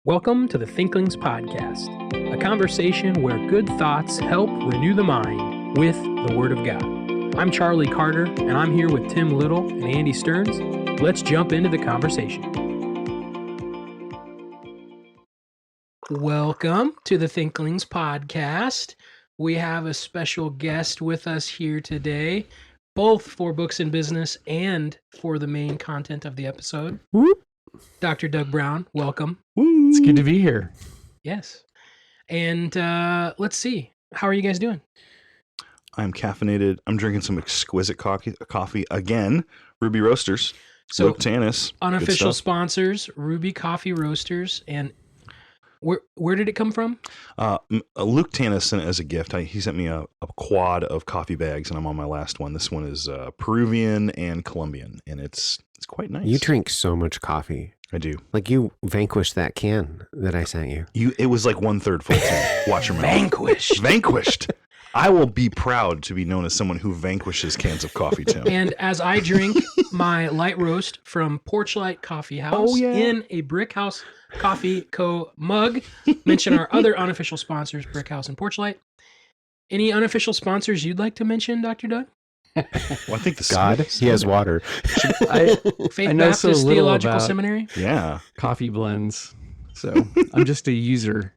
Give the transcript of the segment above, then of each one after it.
Welcome to the Thinklings Podcast, a conversation where good thoughts help renew the mind with the Word of God. I'm Charlie Carter, and I'm here with Tim Little and Andy Stearns. Let's jump into the conversation. Welcome to the Thinklings Podcast. We have a special guest with us here today, both for books and business and for the main content of the episode. Whoop. Dr. Doug Brown, welcome. Woo. It's good to be here. Yes. And let's see. How are you guys doing? I'm caffeinated. I'm drinking some exquisite coffee again. Ruby Roasters. So Luke Tannis. unofficial sponsors, Ruby Coffee Roasters. And where did it come from? Luke Tannis sent it as a gift. He sent me a quad of coffee bags, and I'm on my last one. This one is Peruvian and Colombian, and it's quite nice. You drink so much coffee. I do. Like you vanquished that can that I sent you. It was like 1/3 full. Watch your mouth. Vanquished. I will be proud to be known as someone who vanquishes cans of coffee, Tim. And as I drink my light roast from Porchlight Coffee House in a Brick House Coffee Co. mug, mention our other unofficial sponsors, Brick House and Porchlight. Any unofficial sponsors you'd like to mention, Dr. Doug? Well, I think the God, he has water. Faith I know Baptist so little Theological about Seminary? Yeah. coffee blends. So I'm just a user.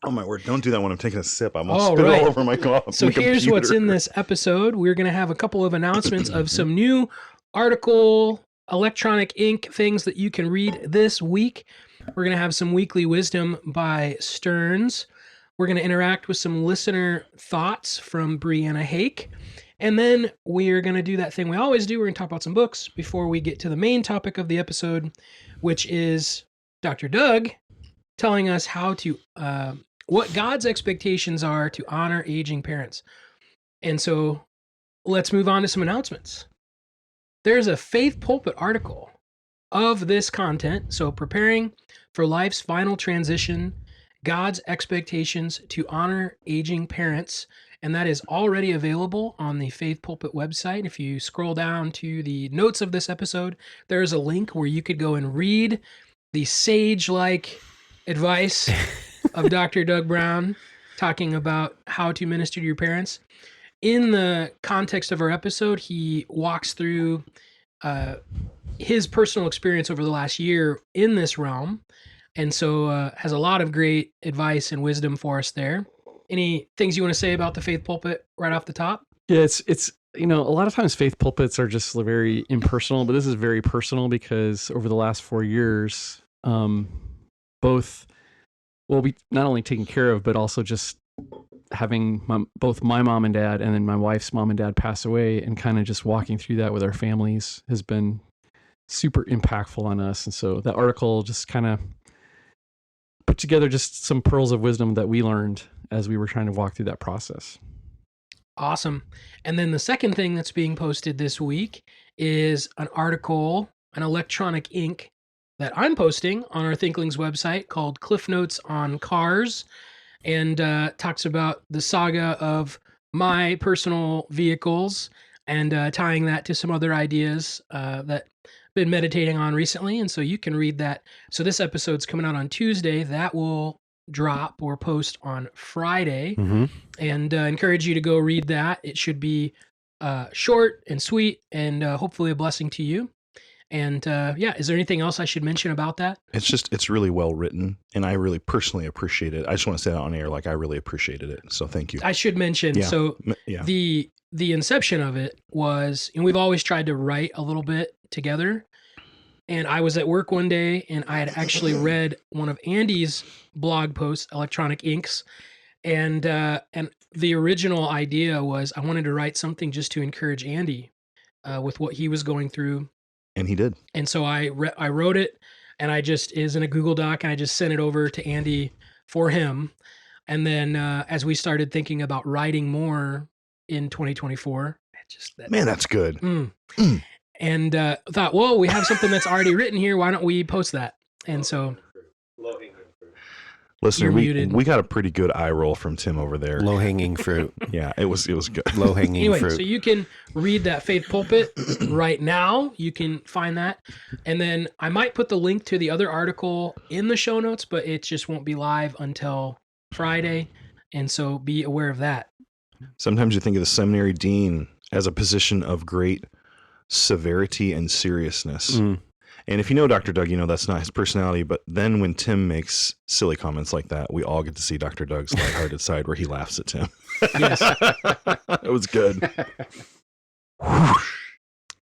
Oh my word! Don't do that when I'm taking a sip. I'm All gonna spit right. all over my coffee. So here's what's in this episode. We're going to have a couple of announcements of some new article, electronic ink things that you can read this week. We're going to have some weekly wisdom by Stearns. We're going to interact with some listener thoughts from Brianna Hake. And then we're going to do that thing we always do. We're going to talk about some books before we get to the main topic of the episode, which is Dr. Doug telling us how to, what God's expectations are to honor aging parents. And so let's move on to some announcements. There's a Faith Pulpit article of this content. So preparing for life's final transition, God's expectations to honor aging parents. And that is already available on the Faith Pulpit website. If you scroll down to the notes of this episode, there is a link where you could go and read the sage-like advice of Dr. Doug Brown talking about how to minister to your parents. In the context of our episode, he walks through his personal experience over the last year in this realm. And so has a lot of great advice and wisdom for us there. Any things you want to say about the Faith Pulpit right off the top? Yeah, it's a lot of times faith pulpits are just very impersonal, but this is very personal because over the last 4 years, we not only taken care of, but also just having both my mom and dad and then my wife's mom and dad pass away, and kind of just walking through that with our families has been super impactful on us. And so that article just kind of put together just some pearls of wisdom that we learned as we were trying to walk through that process. Awesome. And then the second thing that's being posted this week is an article, an electronic ink that I'm posting on our Thinklings website called Cliff Notes on Cars, and talks about the saga of my personal vehicles and tying that to some other ideas that I've been meditating on recently. And so you can read that. So this episode's coming out on Tuesday. That will drop or post on Friday. Mm-hmm. And encourage you to go read that. It should be short and sweet and hopefully a blessing to you. And is there anything else I should mention about that? It's really well written, and I really personally appreciate it. I just want to say that on air, like I really appreciated it. So thank you. I should mention, the inception of it was, and we've always tried to write a little bit together. And I was at work one day, and I had actually read one of Andy's blog posts, Electronic Inks, and the original idea was I wanted to write something just to encourage Andy with what he was going through. And he did. And so I wrote it, and is in a Google Doc, and I just sent it over to Andy for him. And then as we started thinking about writing more in 2024, that's good. And thought, well, we have something that's already written here. Why don't we post that? And so Listener, You're we muted. got a pretty good eye roll from Tim over there. Low hanging fruit. Yeah, it was good. Low hanging Anyway, fruit. so you can read that Faith Pulpit right now. You can find that. And then I might put the link to the other article in the show notes, but it just won't be live until Friday. And so be aware of that. Sometimes you think of the seminary dean as a position of great severity and seriousness. Mm. And if you know Dr. Doug, you know that's not his personality. But then when Tim makes silly comments like that, we all get to see Dr. Doug's lighthearted side where he laughs at Tim. Yes. It was good.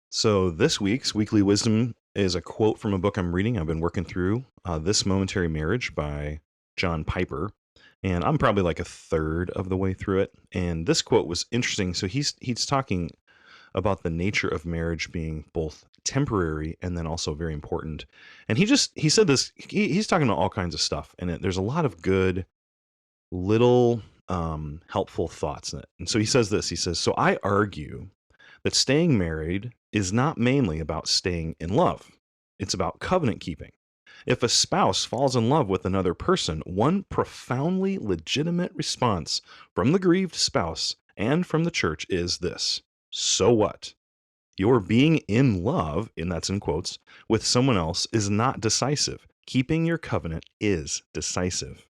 So this week's Weekly Wisdom is a quote from a book I'm reading. I've been working through This Momentary Marriage by John Piper. And I'm probably like a third of the way through it. And this quote was interesting. So he's talking about the nature of marriage being both temporary and then also very important. And he said this, he's talking about all kinds of stuff. And there's a lot of good little helpful thoughts in it. And so he says this, he says, so I argue that staying married is not mainly about staying in love. It's about covenant keeping. If a spouse falls in love with another person, one profoundly legitimate response from the grieved spouse and from the church is this: so what? Your being in love, and that's in quotes, with someone else is not decisive. Keeping your covenant is decisive.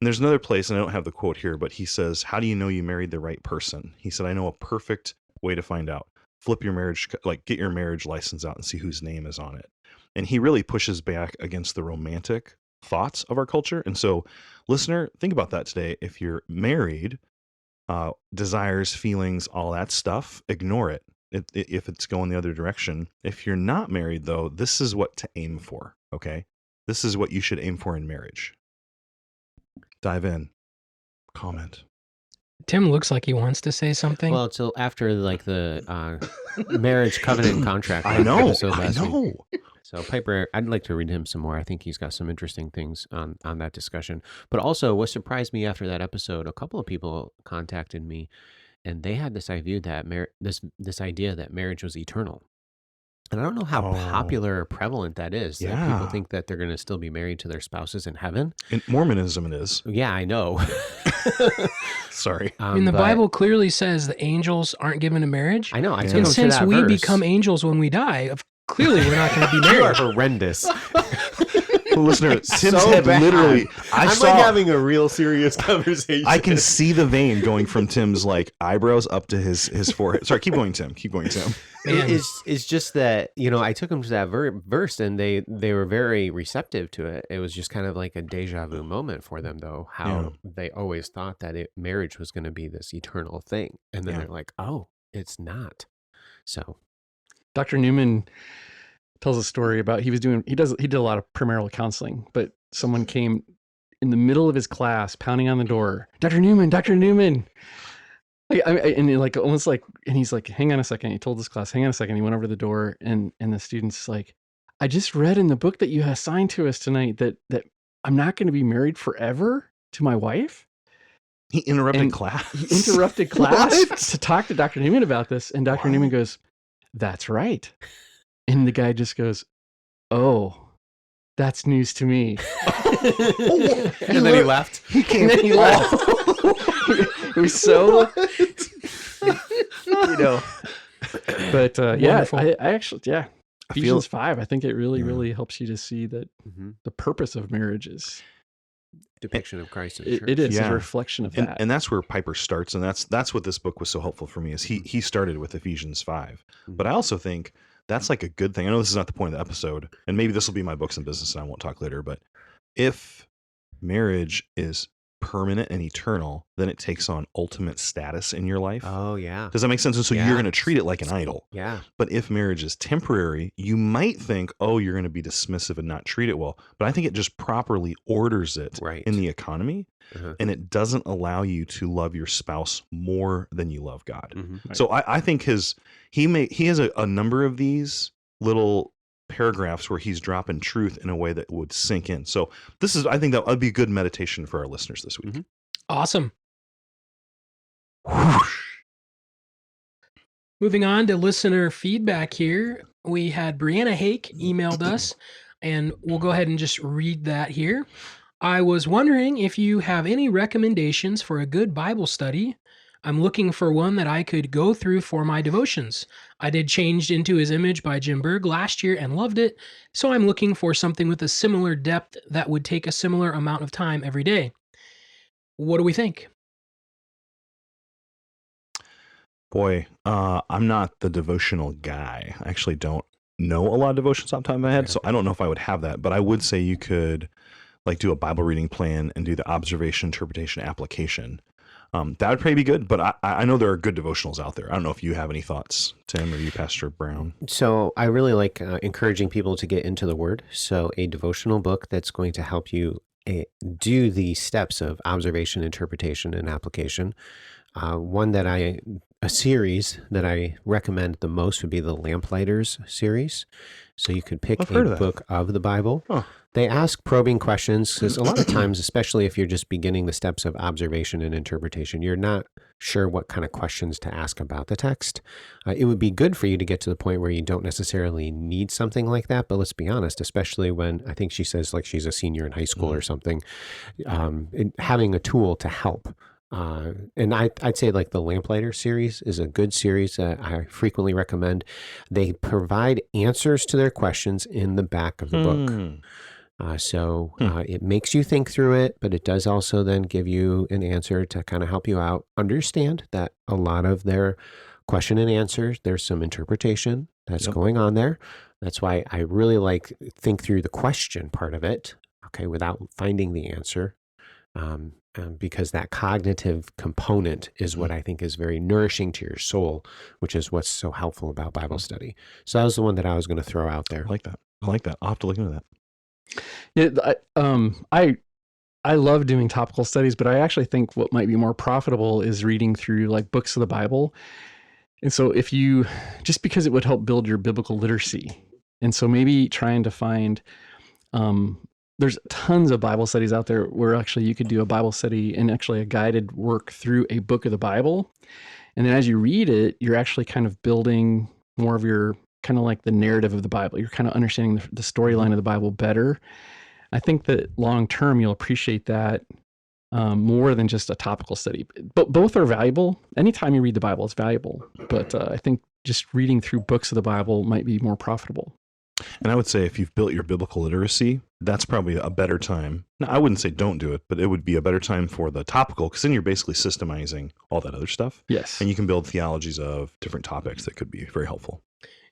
And there's another place, and I don't have the quote here, but he says, how do you know you married the right person? He said, I know a perfect way to find out. Flip your marriage, like get your marriage license out and see whose name is on it. And he really pushes back against the romantic thoughts of our culture. And so, listener, think about that today. If you're married, desires, feelings, all that stuff, ignore it if it's going the other direction. If you're not married, though, this is what to aim for, okay? This is what you should aim for in marriage. Dive in. Comment. Tim looks like he wants to say something. Well, till after like the marriage covenant and contract. I know. episode I last week. know. So Piper, I'd like to read him some more. I think he's got some interesting things on that discussion. But also, what surprised me after that episode, a couple of people contacted me, and they had this idea that this idea that marriage was eternal. And I don't know how popular or prevalent that is. That people Yeah. think that they're going to still be married to their spouses in heaven. In Mormonism, it is. Yeah, I know. Sorry. I mean, the but Bible clearly says the angels aren't given to marriage. I know. I Yeah. took And him to since that we verse. become angels when we die, clearly we're not going to be You are married. horrendous. Well, listener, Tim's So head bad. literally. I'm like having a real serious conversation. I can see the vein going from Tim's like eyebrows up to his forehead. Sorry, keep going, Tim. Keep going, Tim. Man. It's just that, I took them to that verse and they were very receptive to it. It was just kind of like a deja vu moment for them, though, how they always thought that marriage was going to be this eternal thing. And then they're like, oh, it's not. So Dr. Newman tells a story about he did a lot of premarital counseling, but someone came in the middle of his class pounding on the door. Dr. Newman. And he's like, hang on a second. He told this class, hang on a second. He went over to the door and the student's like, I just read in the book that you assigned to us tonight that I'm not going to be married forever to my wife. He interrupted And class. He interrupted class What? to talk to Dr. Newman about this. And Dr. Newman goes, that's right. And the guy just goes, oh, that's news to me. and then he left. And then he left. It was so, But Wonderful. I actually, I feel Ephesians 5, I think it really helps you to see that Mhm. the purpose of marriage is, Depiction of Christ in the church. it is Yeah. a reflection of that. and that's where Piper starts, and that's what this book was so helpful for me. Is he started with Ephesians 5, but I also think that's like a good thing. I know this is not the point of the episode, and maybe this will be my books and business, and I won't talk later. But if marriage is permanent and eternal, then it takes on ultimate status in your life. Oh, yeah. Does that make sense? And so Yeah. you're going to treat it like an idol. Yeah. But if marriage is temporary, you might think, oh, you're going to be dismissive and not treat it well. But I think it just properly orders it Right. in the economy, Uh-huh. and it doesn't allow you to love your spouse more than you love God. Mhm. Right. So I think he has a number of these little paragraphs where he's dropping truth in a way that would sink in. So I think that would be a good meditation for our listeners this week. Mhm. Awesome. Moving on to listener feedback here. We had Brianna Hake emailed us, and we'll go ahead and just read that here. I was wondering if you have any recommendations for a good Bible study. I'm looking for one that I could go through for my devotions. I did Changed into His Image by Jim Berg last year and loved it, so I'm looking for something with a similar depth that would take a similar amount of time every day. What do we think? Boy, I'm not the devotional guy. I actually don't know a lot of devotions off the top of my head, so I don't know if I would have that. But I would say you could like do a Bible reading plan and do the observation, interpretation, application. That would probably be good. But I know there are good devotionals out there. I don't know if you have any thoughts, Tim, or you, Pastor Brown. So I really like encouraging people to get into the Word. So a devotional book that's going to help you do the steps of observation, interpretation, and application. A series that I recommend the most would be the Lamplighters series. So you could pick a book of the Bible. Huh. They ask probing questions because a lot of times, especially if you're just beginning the steps of observation and interpretation, you're not sure what kind of questions to ask about the text. It would be good for you to get to the point where you don't necessarily need something like that. But let's be honest, especially when I think she says like she's a senior in high school or something, having a tool to help. And I'd say like the Lamplighter series is a good series that I frequently recommend. They provide answers to their questions in the back of the book. It makes you think through it, but it does also then give you an answer to kind of help you out. Understand that a lot of their question and answers, there's some interpretation that's going on there. That's why I really like think through the question part of it, okay, without finding the answer. Because that cognitive component is what I think is very nourishing to your soul, which is what's so helpful about Bible study. So that was the one that I was going to throw out there. I like that. I'll have to look into that. Yeah, I love doing topical studies, but I actually think what might be more profitable is reading through like books of the Bible. And so just because it would help build your biblical literacy. And so maybe trying to find, there's tons of Bible studies out there where actually you could do a Bible study and actually a guided work through a book of the Bible. And then as you read it, you're actually kind of building more of your kind of like the narrative of the Bible. You're kind of understanding the storyline of the Bible better. I think that long term, you'll appreciate that more than just a topical study. But both are valuable. Anytime you read the Bible, it's valuable. But I think just reading through books of the Bible might be more profitable. And I would say if you've built your biblical literacy, that's probably a better time. Now, I wouldn't say don't do it, but it would be a better time for the topical, because then you're basically systemizing all that other stuff. Yes. And you can build theologies of different topics that could be very helpful.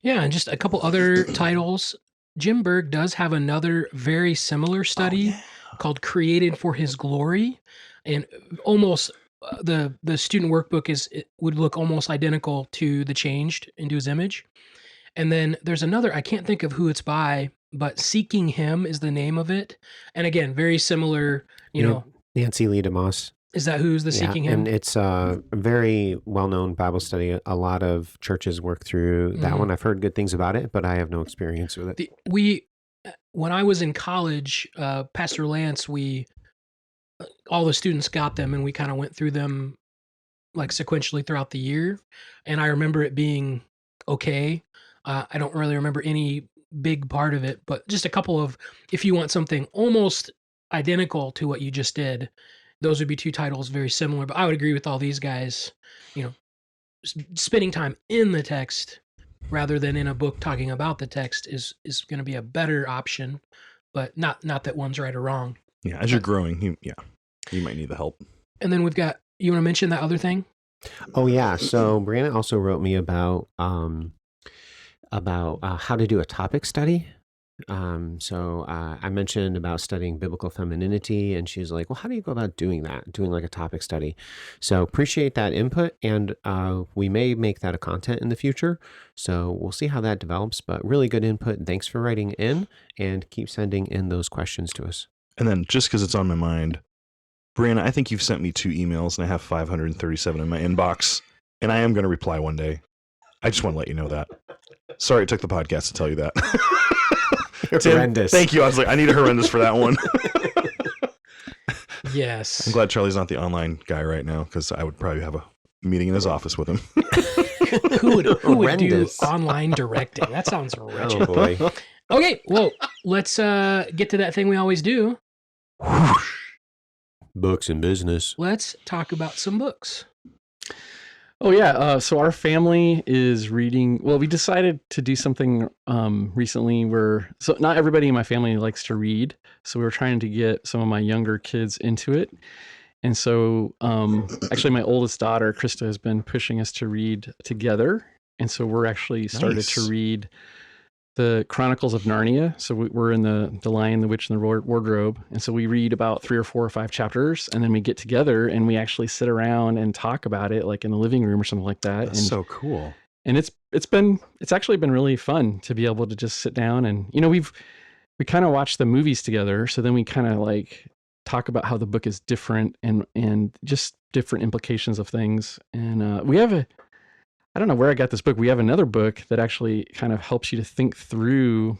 Yeah, and just a couple other titles. Jim Berg does have another very similar study called Created for His Glory. And almost the student workbook would look almost identical to the Changed into His Image. And then there's another, I can't think of who it's by, but Seeking Him is the name of it. And again, very similar, you know. Nancy Lee DeMoss. Is that who's the Seeking Him? And it's a very well-known Bible study. A lot of churches work through that one. I've heard good things about it, but I have no experience with it. When I was in college, Pastor Lance, all the students got them, and we kind of went through them like sequentially throughout the year. And I remember it being okay. I don't really remember any big part of it, but just a couple of, if you want something almost identical to what you just did, those would be two titles very similar. But I would agree with all these guys, spending time in the text rather than in a book talking about the text is going to be a better option, but not that one's right or wrong. Yeah, as you're growing, you might need the help. And then you want to mention that other thing? Oh yeah. So Brianna also wrote me about how to do a topic study. I mentioned about studying biblical femininity, and she's like, well, how do you go about doing that? Doing like a topic study. So appreciate that input, and we may make that a content in the future. So we'll see how that develops, but really good input. And thanks for writing in, and keep sending in those questions to us. And then just because it's on my mind, Brianna, I think you've sent me 2 emails, and I have 537 in my inbox, and I am going to reply one day. I just want to let you know that. Sorry it took the podcast to tell you that. Horrendous. Thank you. I was like, I need a horrendous for that one. Yes. I'm glad Charlie's not the online guy right now, because I would probably have a meeting in his office with him. Who would do online directing? That sounds wretched. Oh boy. Okay, well, let's get to that thing we always do. Books and business. let's talk about some books. Oh yeah. So our family is reading. Well, we decided to do something recently where so not everybody in my family likes to read. So we were trying to get some of my younger kids into it. And so actually my oldest daughter, Krista, has been pushing us to read together. And so we're actually started Nice. to read the Chronicles of Narnia. So we're in the Lion, the Witch, and the Wardrobe. And so we read about 3 or 4 or 5 chapters, and then we get together and we actually sit around and talk about it, like in the living room or something like that. That's so cool. And it's actually been really fun to be able to just sit down and we kind of watch the movies together. So then we kind of like talk about how the book is different and just different implications of things. And we have I don't know where I got this book. We have another book that actually kind of helps you to think through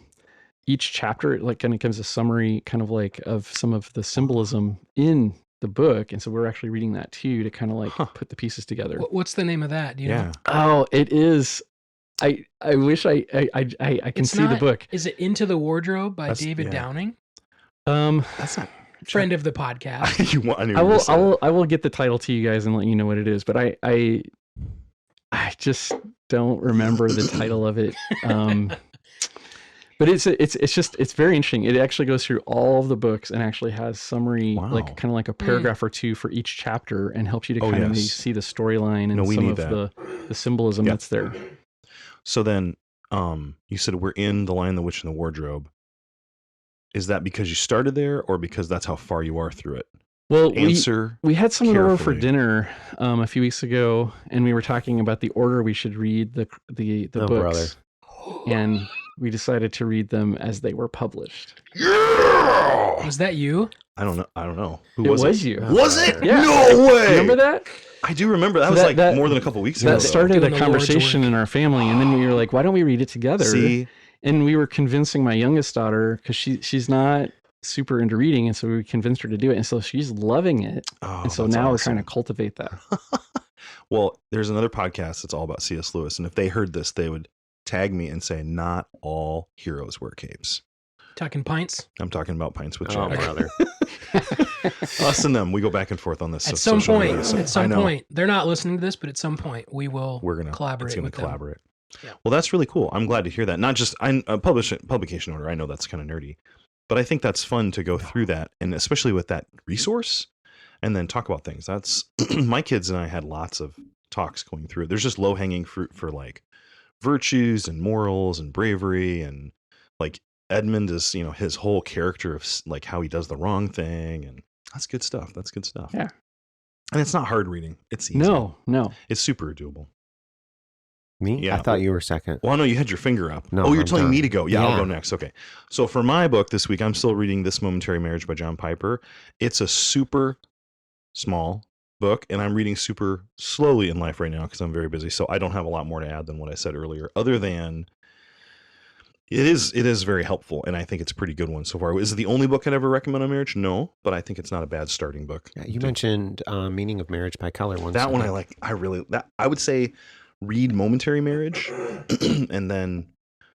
each chapter. It like kind of gives a summary kind of like of some of the symbolism in the book. And so we're actually reading that too, to kind of like put the pieces together. What's the name of that? Do you know? Oh, it is. I wish I can see the book. Is it Into the Wardrobe by David Downing? That's not Friend of the podcast. I will get the title to you guys and let you know what it is, but I just don't remember the title of it. But it's very interesting. It actually goes through all of the books and actually has summary, like kind of like a paragraph or two for each chapter, and helps you to kind of see the storyline and some of the symbolism that's there. So then, you said we're in The Lion, the Witch, and the Wardrobe. Is that because you started there, or because that's how far you are through it? Well, Answer we had someone over for carefully. dinner a few weeks ago, and we were talking about the order we should read the Oh, books, and we decided to read them as they were published. Yeah! Was that you? I don't know. Who It was was you. Was it? Yeah. No way! Remember that? I do remember. That So was that- more than a couple weeks ago. That started Doing a the Lord's conversation work. in our family, and then we were like, "Why don't we read it together?" See? And we were convincing my youngest daughter because she's not super into reading, and so we convinced her to do it, and so she's loving it. Oh, And so that's now we're awesome. trying to cultivate that. Well, there's another podcast that's all about C.S. Lewis, and if they heard this, they would tag me and say, "Not all heroes wear capes." Talking pints? I'm talking about Pints with Oh, Jack. brother. Us and them, we go back and forth on this. At social some point, media, so at I some know point, they're not listening to this, but at some point we will we're gonna collaborate It's gonna with them. collaborate. Yeah. Well, that's really cool. I'm glad to hear that. Not just publication order. I know that's kind of nerdy, but I think that's fun to go through that, and especially with that resource, and then talk about things. That's my kids and I had lots of talks going through. There's just low hanging fruit for like virtues and morals and bravery, and like Edmund is, his whole character of like how he does the wrong thing, and that's good stuff. That's good stuff. Yeah. And it's not hard reading. It's easy. No. It's super doable. Me? Yeah. I thought you were second. Well, no, you had your finger up. No, you're I'm telling done. me to go. Yeah, I'll Yeah. go next. Okay. So for my book this week, I'm still reading This Momentary Marriage by John Piper. It's a super small book, and I'm reading super slowly in life right now because I'm very busy. So I don't have a lot more to add than what I said earlier, other than it is very helpful, and I think it's a pretty good one so far. Is it the only book I'd ever recommend on marriage? No, but I think it's not a bad starting book. Yeah, you mentioned Meaning of Marriage by Keller once. That one I like. I would say read Momentary Marriage, and then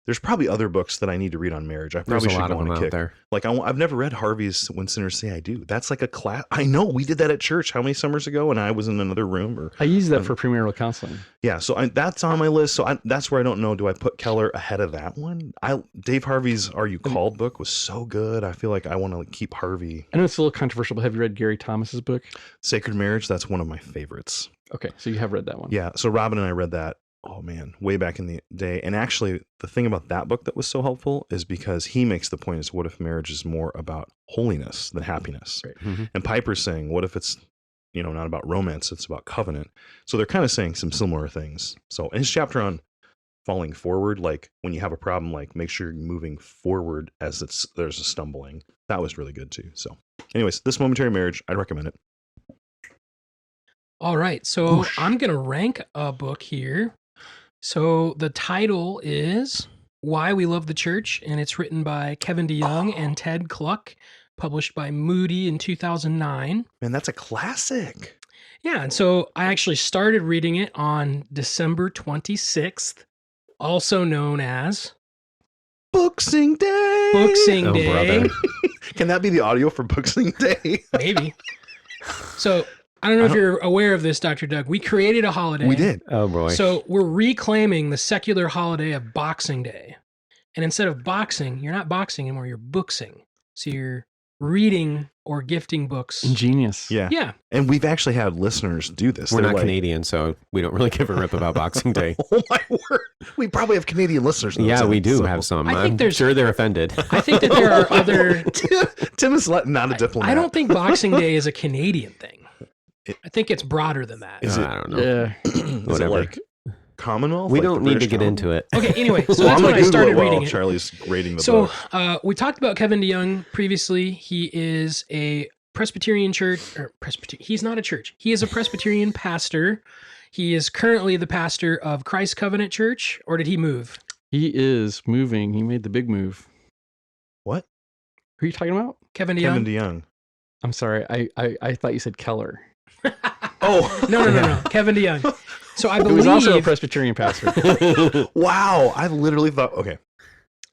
there's probably other books that I need to read on marriage. I There's probably a should lot go of on them a out kick. there. Like I've never read Harvey's When Sinners Say I Do. That's like a class. I know we did that at church how many summers ago, and I was in another room. Or I use that for premarital counseling. yeah, so that's on my list. So that's where I don't know. Do I put Keller ahead of that one? Dave Harvey's Are You Called book was so good. I feel like I want to keep Harvey. I know it's a little controversial, but have you read Gary Thomas's book? Sacred Marriage. That's one of my favorites. Okay, so you have read that one. Yeah. So Robin and I read that. Oh man, way back in the day. And actually, the thing about that book that was so helpful is because he makes the point is, what if marriage is more about holiness than happiness? Right. Mm-hmm. And Piper's saying, what if it's, not about romance, it's about covenant. So they're kind of saying some similar things. So in his chapter on falling forward, like when you have a problem, like make sure you're moving forward as there's a stumbling. That was really good too. So anyways, This Momentary Marriage, I'd recommend it. All right, so I'm going to rank a book here. So the title is Why We Love the Church, and it's written by Kevin DeYoung and Ted Kluck, published by Moody in 2009. Man, that's a classic. Yeah, and so I actually started reading it on December 26th, also known as Boxing Day. Boxing Oh, Day. brother. Can that be the audio for Boxing Day? Maybe. So I don't know if you're aware of this, Dr. Doug. We created a holiday. We did. Oh boy. So we're reclaiming the secular holiday of Boxing Day. And instead of boxing, you're not boxing anymore, you're booksing. So you're reading or gifting books. Ingenious. Yeah. Yeah. And we've actually had listeners do this. We're They're not like, Canadian, so we don't really give a rip about Boxing Day. Oh my word. We probably have Canadian listeners. Yeah, we do so- have some. I think I'm there's- sure they're offended. I think that there are other... Tim is not a diplomat. I don't think Boxing Day is a Canadian thing. I think it's broader than that. Is it- I don't know. Yeah. Is it Whatever. like Commonwealth? We Like don't the need to British get into Commonwealth? it. Okay, anyway, so Well, that's I'm when gonna I Google started it while reading it. Charlie's rating the So book. we talked about Kevin DeYoung previously. He is a Presbyterian church, or he's not a church. He is a Presbyterian pastor. He is currently the pastor of Christ Covenant Church, or did he move? He is moving. He made the big move. What? Who are you talking about? Kevin Kevin DeYoung? DeYoung. I'm sorry. I thought you said Keller. Oh. No. Kevin DeYoung. So I He was also a believe, Presbyterian pastor. Wow. I literally thought, okay.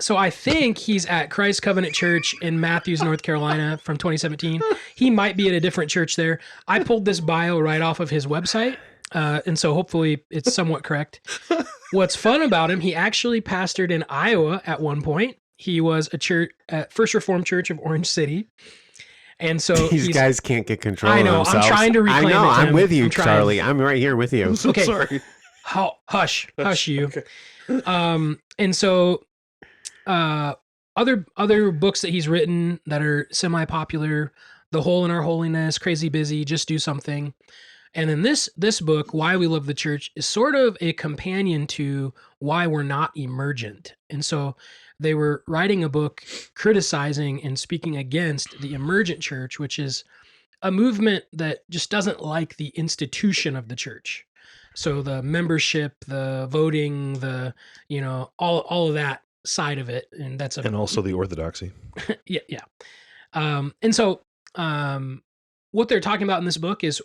so I think he's at Christ Covenant Church in Matthews, North Carolina from 2017. He might be at a different church there. I pulled this bio right off of his website. And so hopefully it's somewhat correct. What's fun about him, he actually pastored in Iowa at one point. He was a church at First Reformed Church of Orange City. And so These he's, guand can't get control I of know, I'm themselves. trying to reclaim I know, it, Tim. I'm with you, I'm trying. Charlie. I'm right here with you. I'm so Okay. sorry. hush you. Okay. And so other books that he's written that are semi-popular, The Hole in Our Holiness, Crazy Busy, Just Do Something. And then this book, Why We Love the Church, is sort of a companion to Why We're Not Emergent. And so they were writing a book criticizing and speaking against the emergent church, which is a movement that just doesn't like the institution of the church. So the membership, the voting, the, all of that side of it. And that's And also the orthodoxy. yeah. And so what they're talking about in this book is,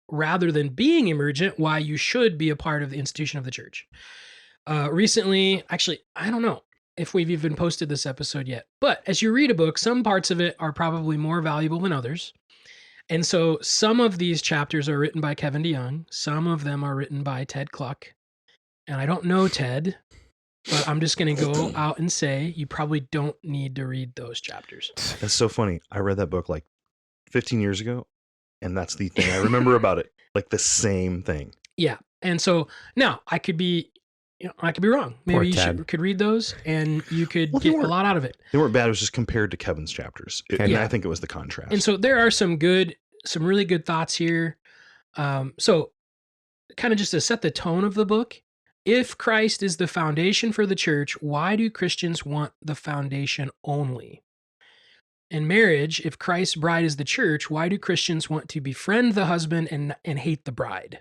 rather than being emergent, why you should be a part of the institution of the church. Recently, actually, I don't know if we've even posted this episode yet, but as you read a book, some parts of it are probably more valuable than others. And so some of these chapters are written by Kevin DeYoung. Some of them are written by Ted Kluck. And I don't know Ted, but I'm just going to go out and say you probably don't need to read those chapters. That's so funny. I read that book like 15 years ago, and that's the thing I remember about it. Like the same thing. Yeah. And so now I could be wrong. Poor Maybe you Ted. could read those and you could Well, they get a weren't- lot out of it. They weren't bad. It was just compared to Kevin's chapters. And Yeah. I think it was the contrast. And so there are some really good thoughts here. So kind of just to set the tone of the book, if Christ is the foundation for the church, why do Christians want the foundation only? In marriage, if Christ's bride is the church, why do Christians want to befriend the husband and hate the bride?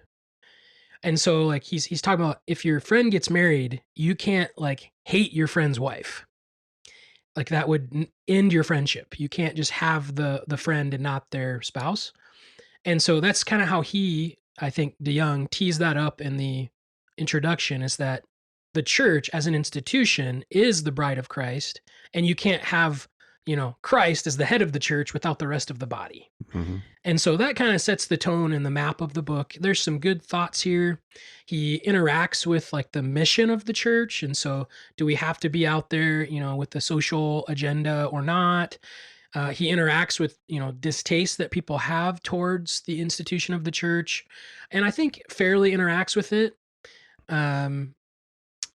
And so like he's talking about, if your friend gets married, you can't like hate your friend's wife. Like that would end your friendship. You can't just have the friend and not their spouse. And so that's kind of how I think DeYoung teased that up in the introduction, is that the church as an institution is the bride of Christ, and you can't have, Christ as the head of the church without the rest of the body. Mhm. And so that kind of sets the tone and the map of the book. There's some good thoughts here. He interacts with like the mission of the church. And so do we have to be out there, with the social agenda or not? He interacts with, distaste that people have towards the institution of the church. And I think fairly interacts with it.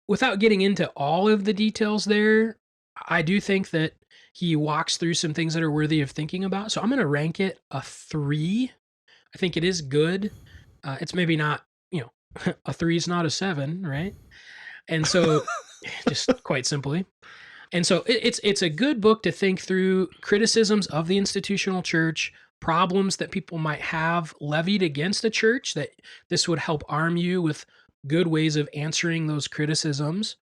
Without getting into all of the details there, I do think that he walks through some things that are worthy of thinking about. So I'm going to rank it a 3. I think it is good. It's maybe not, a 3 is not a 7, right? And so just quite simply. And so it's a good book to think through criticisms of the institutional church, problems that people might have levied against the church, that this would help arm you with good ways of answering those criticisms.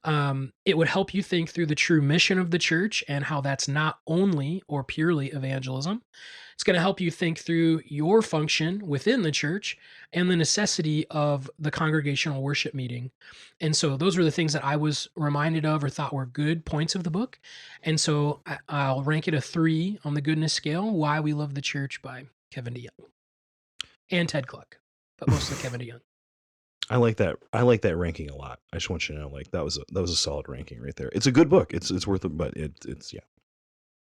It would help you think through the true mission of the church and how that's not only or purely evangelism. It's going to help you think through your function within the church and the necessity of the congregational worship meeting. And so those were the things that I was reminded of or thought were good points of the book. And so I'll rank it a 3 on the goodness scale. Why We Love the Church by Kevin DeYoung and Ted Kluck, but mostly Kevin DeYoung. I like that. I like that ranking a lot. I just want you to know, like that was a solid ranking right there. It's a good book. It's worth it, but it's yeah.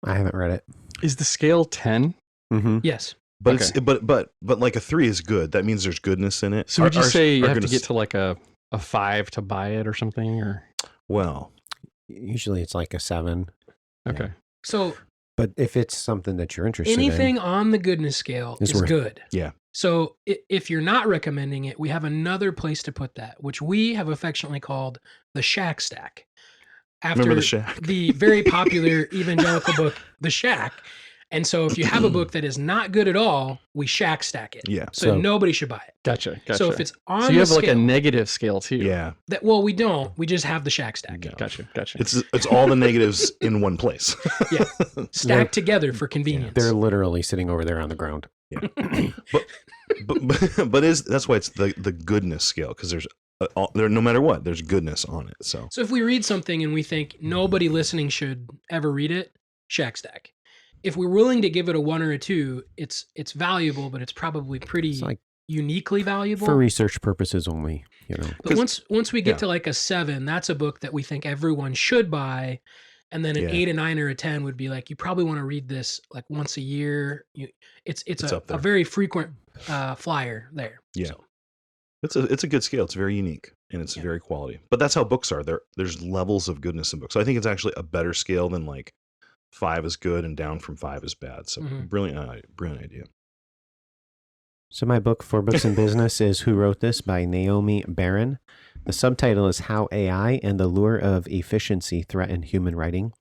I haven't read it. Is the scale 10? Mm-hmm. Yes. But Okay. it's but like a 3 is good. That means there's goodness in it. So would you say you have to goodness- get to like a 5 to buy it or something? Or Well, Usually it's like a 7. okay. So But if it's something that you're interested anything in, on the goodness scale It's is worth- good. Yeah. So if you're not recommending it, we have another place to put that, which we have affectionately called the Shack Stack. After remember the Shack? the very popular evangelical book, The Shack. And so if you have a book that is not good at all, we Shack Stack it. Yeah. So, So- nobody should buy it. Gotcha. So if it's on so the you have scale, like a negative scale too. Yeah. well, we don't. We just have the Shack Stack. No. Gotcha. It's all the negatives in one place. Yeah. Stacked together for convenience. they're literally sitting over there on the ground. but that's why it's the goodness scale, because there's there, no matter what, there's goodness on it. So So if we read something and we think nobody listening should ever read it, Shack Stack. If we're willing to give it a 1 or a 2, it's valuable, but it's probably pretty It's like uniquely valuable. for research purposes only, you know. But once we get yeah. to like a 7, that's a book that we think everyone should buy. And then an Yeah. 8, a 9, or a 10 would be like, you probably want to read this like once a year. It's up there. a very frequent flyer there. Yeah. So, it's a good scale. It's very unique and it's Yeah. very quality. But that's how books are. There's levels of goodness in books. So I think it's actually a better scale than like 5 is good and down from 5 is bad. So Mhm. brilliant idea. So my book for books and business is Who Wrote This by Naomi Baron. The subtitle is How AI and the Lure of Efficiency Threaten Human Writing.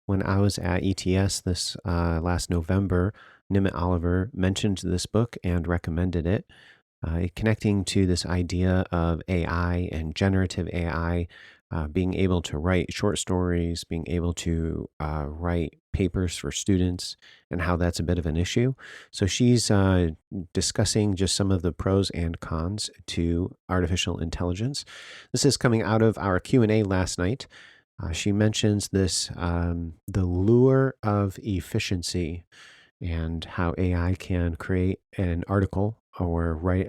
When I was at ETS this last November, Nimit Oliver mentioned this book and recommended it, connecting to this idea of AI and generative AI, being able to write short stories, being able to write papers for students, and how that's a bit of an issue. So she's discussing just some of the pros and cons to artificial intelligence. This is coming out of our Q&A last night. She mentions this, the lure of efficiency, and how AI can create an article or write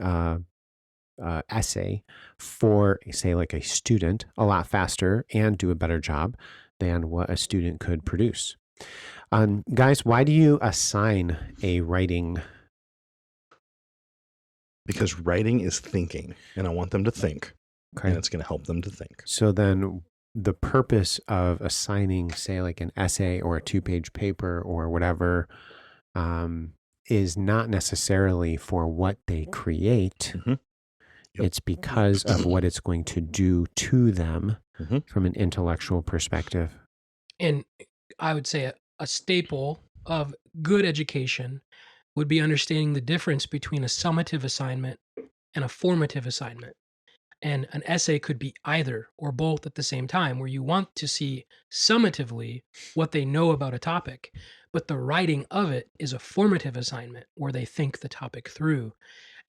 essay for, say, like a student a lot faster and do a better job than what a student could produce. Guys, why do you assign a writing? Because writing is thinking, and I want them to think, and it's going to help them to think. So then the purpose of assigning, say, like an essay or a 2-page paper or whatever, is not necessarily for what they create. Mhm. Yep. It's because of what it's going to do to them Mhm. from an intellectual perspective. and I would say a staple of good education would be understanding the difference between a summative assignment and a formative assignment. And an essay could be either or both at the same time, where you want to see summatively what they know about a topic, but the writing of it is a formative assignment where they think the topic through.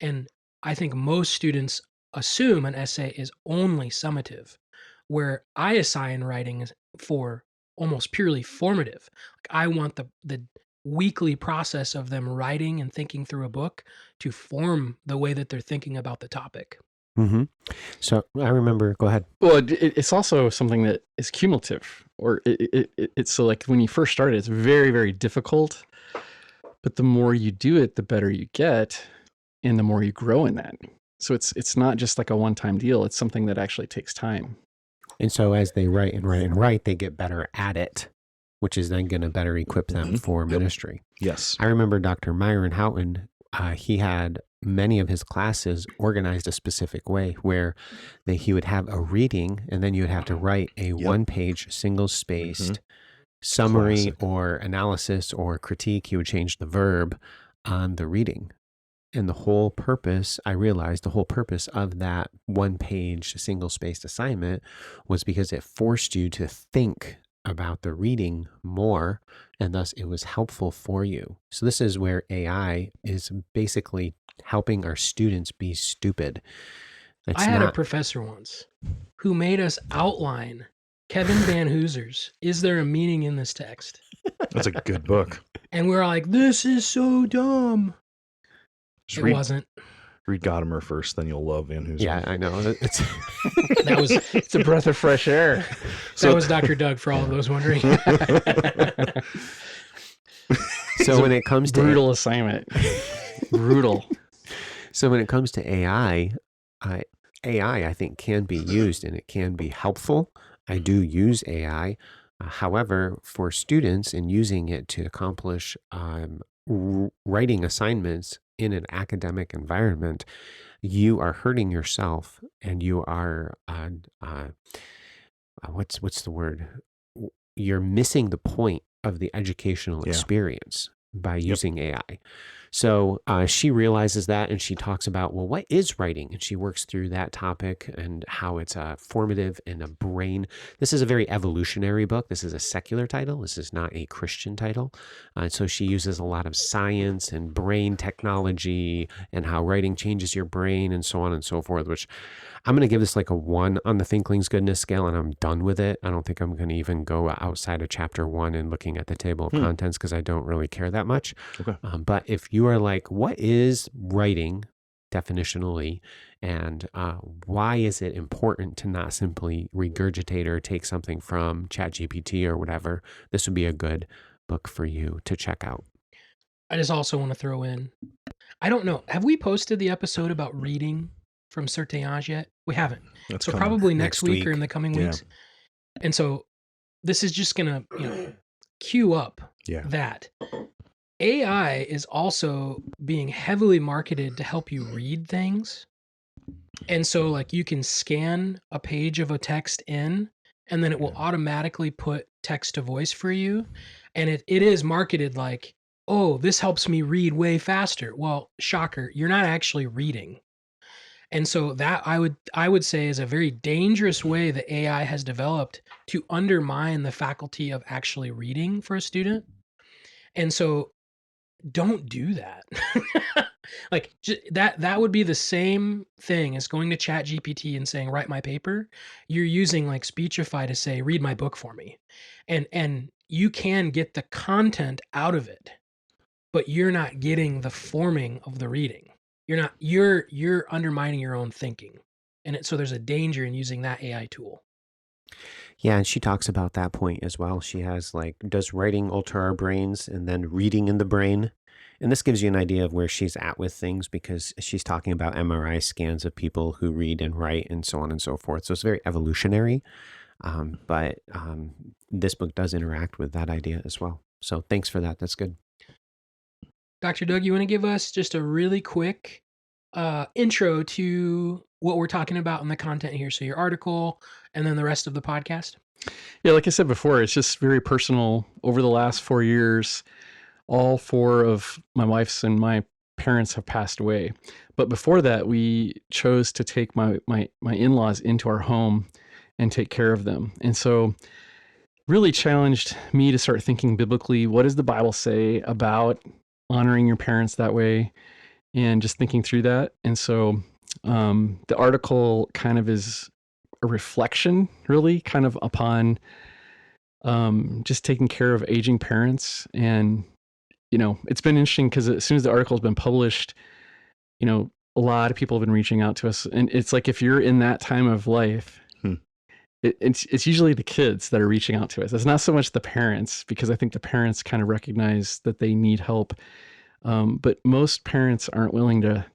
And I think most students assume an essay is only summative, where I assign writing for almost purely formative. Like I want the weekly process of them writing and thinking through a book to form the way that they're thinking about the topic. Mm-hmm. So I remember, go ahead. Well, it's also something that is cumulative, or it's so like when you first start, it's very, very difficult, but the more you do it, the better you get, and the more you grow in that. So it's not just like a one-time deal. It's something that actually takes time. And so as they write and write and write, they get better at it, which is then going to better equip them for ministry. Yes. I remember Dr. Myron Houghton, he had many of his classes organized a specific way where he would have a reading and then you would have to write a one-page single-spaced summary Classic. or analysis or critique. He would change the verb on the reading. And the whole purpose, I realized the whole purpose of that 1-page single-spaced assignment was because it forced you to think about the reading more, and thus it was helpful for you. So this is where AI is basically helping our students be stupid. I had a professor once who made us outline Kevin Van Hooser's Is There a Meaning in This Text? That's a good book. And we were like, this is so dumb. Just It wasn't. Read Gadamer first, then you'll love Van Hooser. Yeah, I know. It's a breath of fresh air. That was Dr. Doug for all of those wondering. So when it comes to brutal assignment, brutal. So when it comes to AI, I think can be used and it can be helpful. I do use AI. However, for students and using it to accomplish writing assignments in an academic environment, you are hurting yourself and you are, what's the word? You're missing the point of the educational experience by using AI. So she realizes that, and she talks about, well, what is writing? And she works through that topic and how it's formative in a brain. This is a very evolutionary book. This is a secular title. This is not a Christian title. So she uses a lot of science and brain technology and how writing changes your brain and so on and so forth, which I'm going to give this like a 1 on the Thinkling's goodness scale, and I'm done with it. I don't think I'm going to even go outside of chapter 1 and looking at the table of contents because I don't really care that much. Okay. But if you are like, what is writing definitionally, and why is it important to not simply regurgitate or take something from ChatGPT or whatever, this would be a good book for you to check out. I just also want to throw in, I don't know, have we posted the episode about reading from Certain yet? We haven't. That's So coming. probably next Next week or week. in the coming Yeah. weeks. And so this is just going to, cue up Yeah. that. AI is also being heavily marketed to help you read things. And so like you can scan a page of a text in, and then it will automatically put text to voice for you. And it is marketed like, oh, this helps me read way faster. Well, shocker, you're not actually reading. And so that I would say is a very dangerous way that AI has developed to undermine the faculty of actually reading for a student. And so don't do that. Like that would be the same thing as going to Chat GPT and saying, write my paper. You're using like Speechify to say, read my book for me. And you can get the content out of it, but you're not getting the forming of the reading. You're undermining your own thinking. And so there's a danger in using that AI tool. Yeah, and she talks about that point as well. She has like, does writing alter our brains, and then reading in the brain? And this gives you an idea of where she's at with things, because she's talking about MRI scans of people who read and write and so on and so forth. So it's very evolutionary, but this book does interact with that idea as well. So thanks for that. That's good. Dr. Doug, you want to give us just a really quick intro to what we're talking about in the content here? So your article and then the rest of the podcast. Yeah, like I said before, it's just very personal. Over the last 4 years, all 4 of my wife's and my parents have passed away. But before that, we chose to take my in-laws into our home and take care of them. And so really challenged me to start thinking biblically. What does the Bible say about honoring your parents that way? And just thinking through that. And so the article kind of is a reflection, really, kind of upon just taking care of aging parents. And, it's been interesting because as soon as the article has been published, a lot of people have been reaching out to us. And it's like, if you're in that time of life, it's usually the kids that are reaching out to us. It's not so much the parents, because I think the parents kind of recognize that they need help. But most parents aren't willing to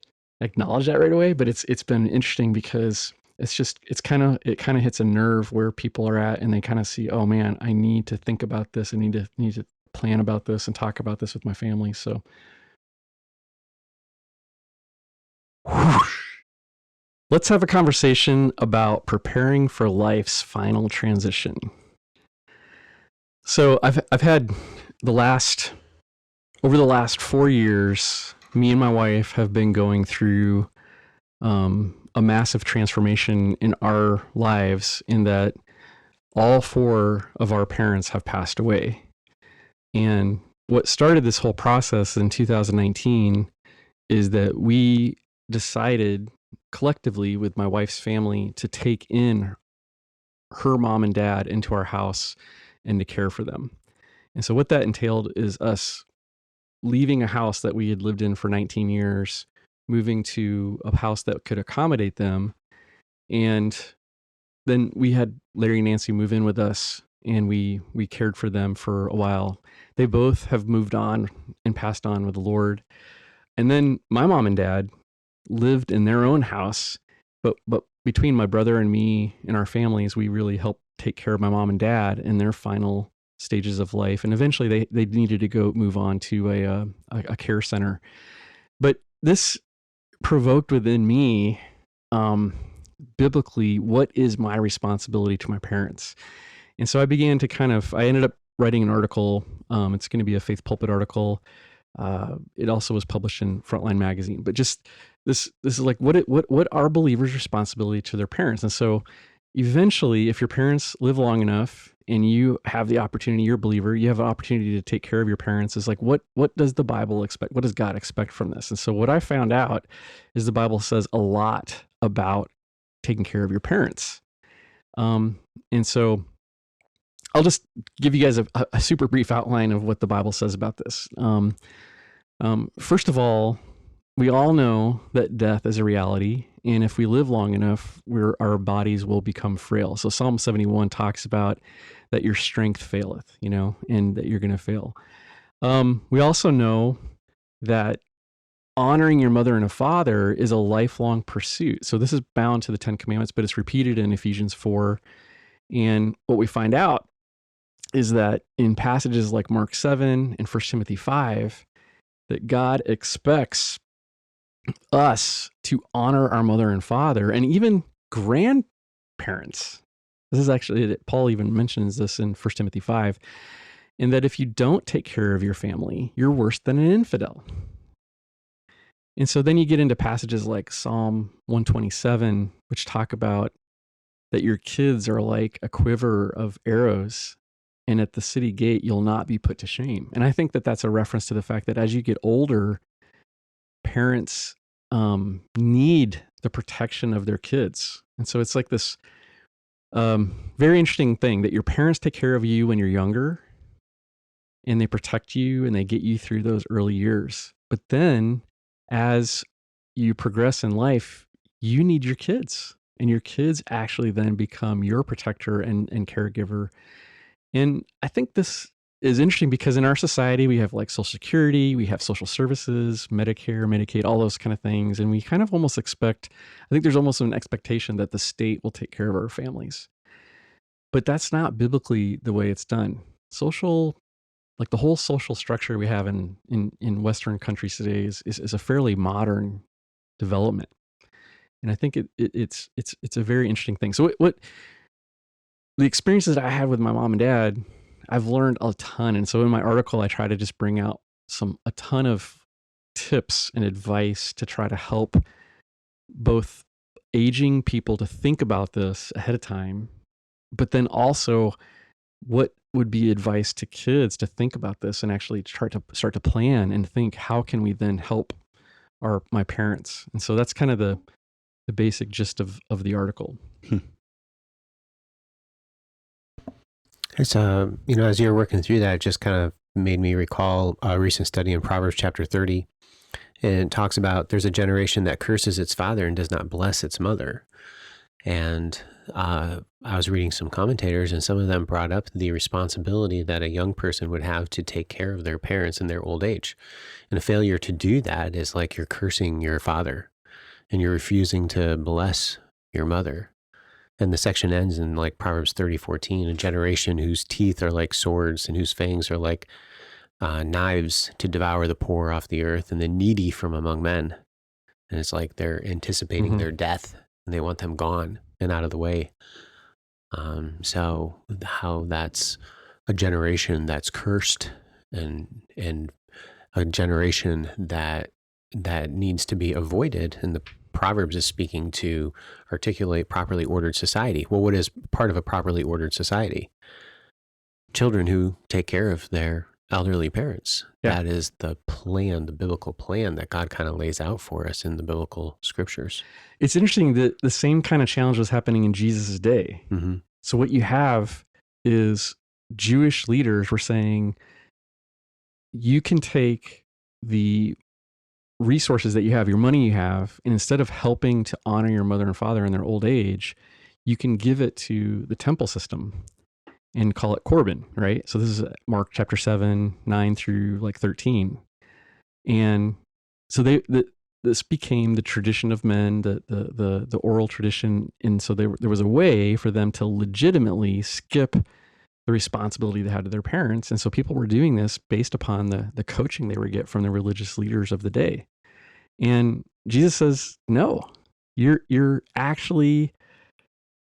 acknowledge that right away. But it's been interesting because it kind of hits a nerve where people are at, and they kind of see, oh man, I need to think about this. I need to plan about this and talk about this with my family. So let's have a conversation about preparing for life's final transition. So I've had over the last 4 years, me and my wife have been going through a massive transformation in our lives, in that all four of our parents have passed away. And what started this whole process in 2019 is that we decided collectively with my wife's family to take in her mom and dad into our house and to care for them. And so what that entailed is us leaving a house that we had lived in for 19 years, moving to a house that could accommodate them. And then we had Larry and Nancy move in with us, and we cared for them for a while. They both have moved on and passed on with the Lord. And then my mom and dad lived in their own house, but between my brother and me and our families, we really helped take care of my mom and dad in their final stages of life. And eventually they needed to go move on to a care center. But this provoked within me, biblically, what is my responsibility to my parents? And so I began to I ended up writing an article. It's going to be a Faith Pulpit article. It also was published in Frontline magazine, but just this is like, what are believers' responsibility to their parents? And so eventually, if your parents live long enough and you have the opportunity, you're a believer, you have an opportunity to take care of your parents, is like, what does the Bible expect? What does God expect from this? And so what I found out is the Bible says a lot about taking care of your parents. And so I'll just give you guys a super brief outline of what the Bible says about this. First of all, we all know that death is a reality, and if we live long enough, our bodies will become frail. So Psalm 71 talks about that your strength faileth, and that you're going to fail. We also know that honoring your mother and a father is a lifelong pursuit. So this is bound to the 10 Commandments, but it's repeated in Ephesians 4. And what we find out is that in passages like Mark 7 and 1 Timothy 5, that God expects us to honor our mother and father, and even grandparents. This is actually, Paul even mentions this in 1 Timothy 5, in that if you don't take care of your family, you're worse than an infidel. And so then you get into passages like Psalm 127, which talk about that your kids are like a quiver of arrows, and at the city gate, you'll not be put to shame. And I think that that's a reference to the fact that as you get older, parents need the protection of their kids. And so it's like this very interesting thing that your parents take care of you when you're younger, and they protect you and they get you through those early years. But then as you progress in life, you need your kids, and your kids actually then become your protector and caregiver. And I think this is interesting because in our society, we have like Social Security, we have social services, Medicare, Medicaid, all those kind of things. And we kind of almost expect, I think there's almost an expectation that the state will take care of our families. But that's not biblically the way it's done. Like the whole social structure we have in Western countries today is a fairly modern development. And I think it's a very interesting thing. So what the experiences that I had with my mom and dad, I've learned a ton. And so in my article, I try to just bring out a ton of tips and advice to try to help both aging people to think about this ahead of time, but then also what would be advice to kids to think about this and actually start to plan and think, how can we then help my parents? And so that's kind of the basic gist of the article. It's, as you're working through that, it just kind of made me recall a recent study in Proverbs chapter 30. And it talks about there's a generation that curses its father and does not bless its mother. And I was reading some commentators, and some of them brought up the responsibility that a young person would have to take care of their parents in their old age. And a failure to do that is like you're cursing your father and you're refusing to bless your mother. And the section ends in like Proverbs 30:14, a generation whose teeth are like swords and whose fangs are like knives to devour the poor off the earth and the needy from among men. And it's like they're anticipating their death and they want them gone and out of the way. So how that's a generation that's cursed and a generation that that needs to be avoided. And the Proverbs is speaking to articulate properly ordered society. Well, what is part of a properly ordered society? Children who take care of their elderly parents. Yeah. That is the plan, the biblical plan that God kind of lays out for us in the biblical scriptures. It's interesting that the same kind of challenge was happening in Jesus' day. Mm-hmm. So what you have is Jewish leaders were saying, you can take the resources that you have, your money you have, and instead of helping to honor your mother and father in their old age, you can give it to the temple system and call it Corban, right? So this is Mark chapter 7, 9 through like 13. And so this became the tradition of men, the oral tradition. And so there was a way for them to legitimately skip the responsibility they had to their parents. And so people were doing this based upon the coaching they would get from the religious leaders of the day. And Jesus says, no, you're actually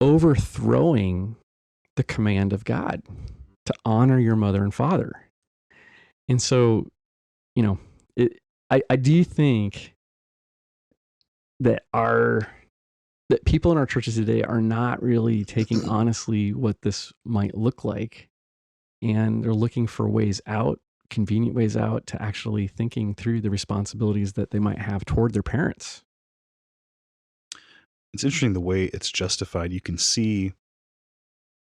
overthrowing the command of God to honor your mother and father. And so, I do think that that people in our churches today are not really taking honestly what this might look like. And they're looking for ways out, convenient ways out, to actually thinking through the responsibilities that they might have toward their parents. It's interesting the way it's justified. You can see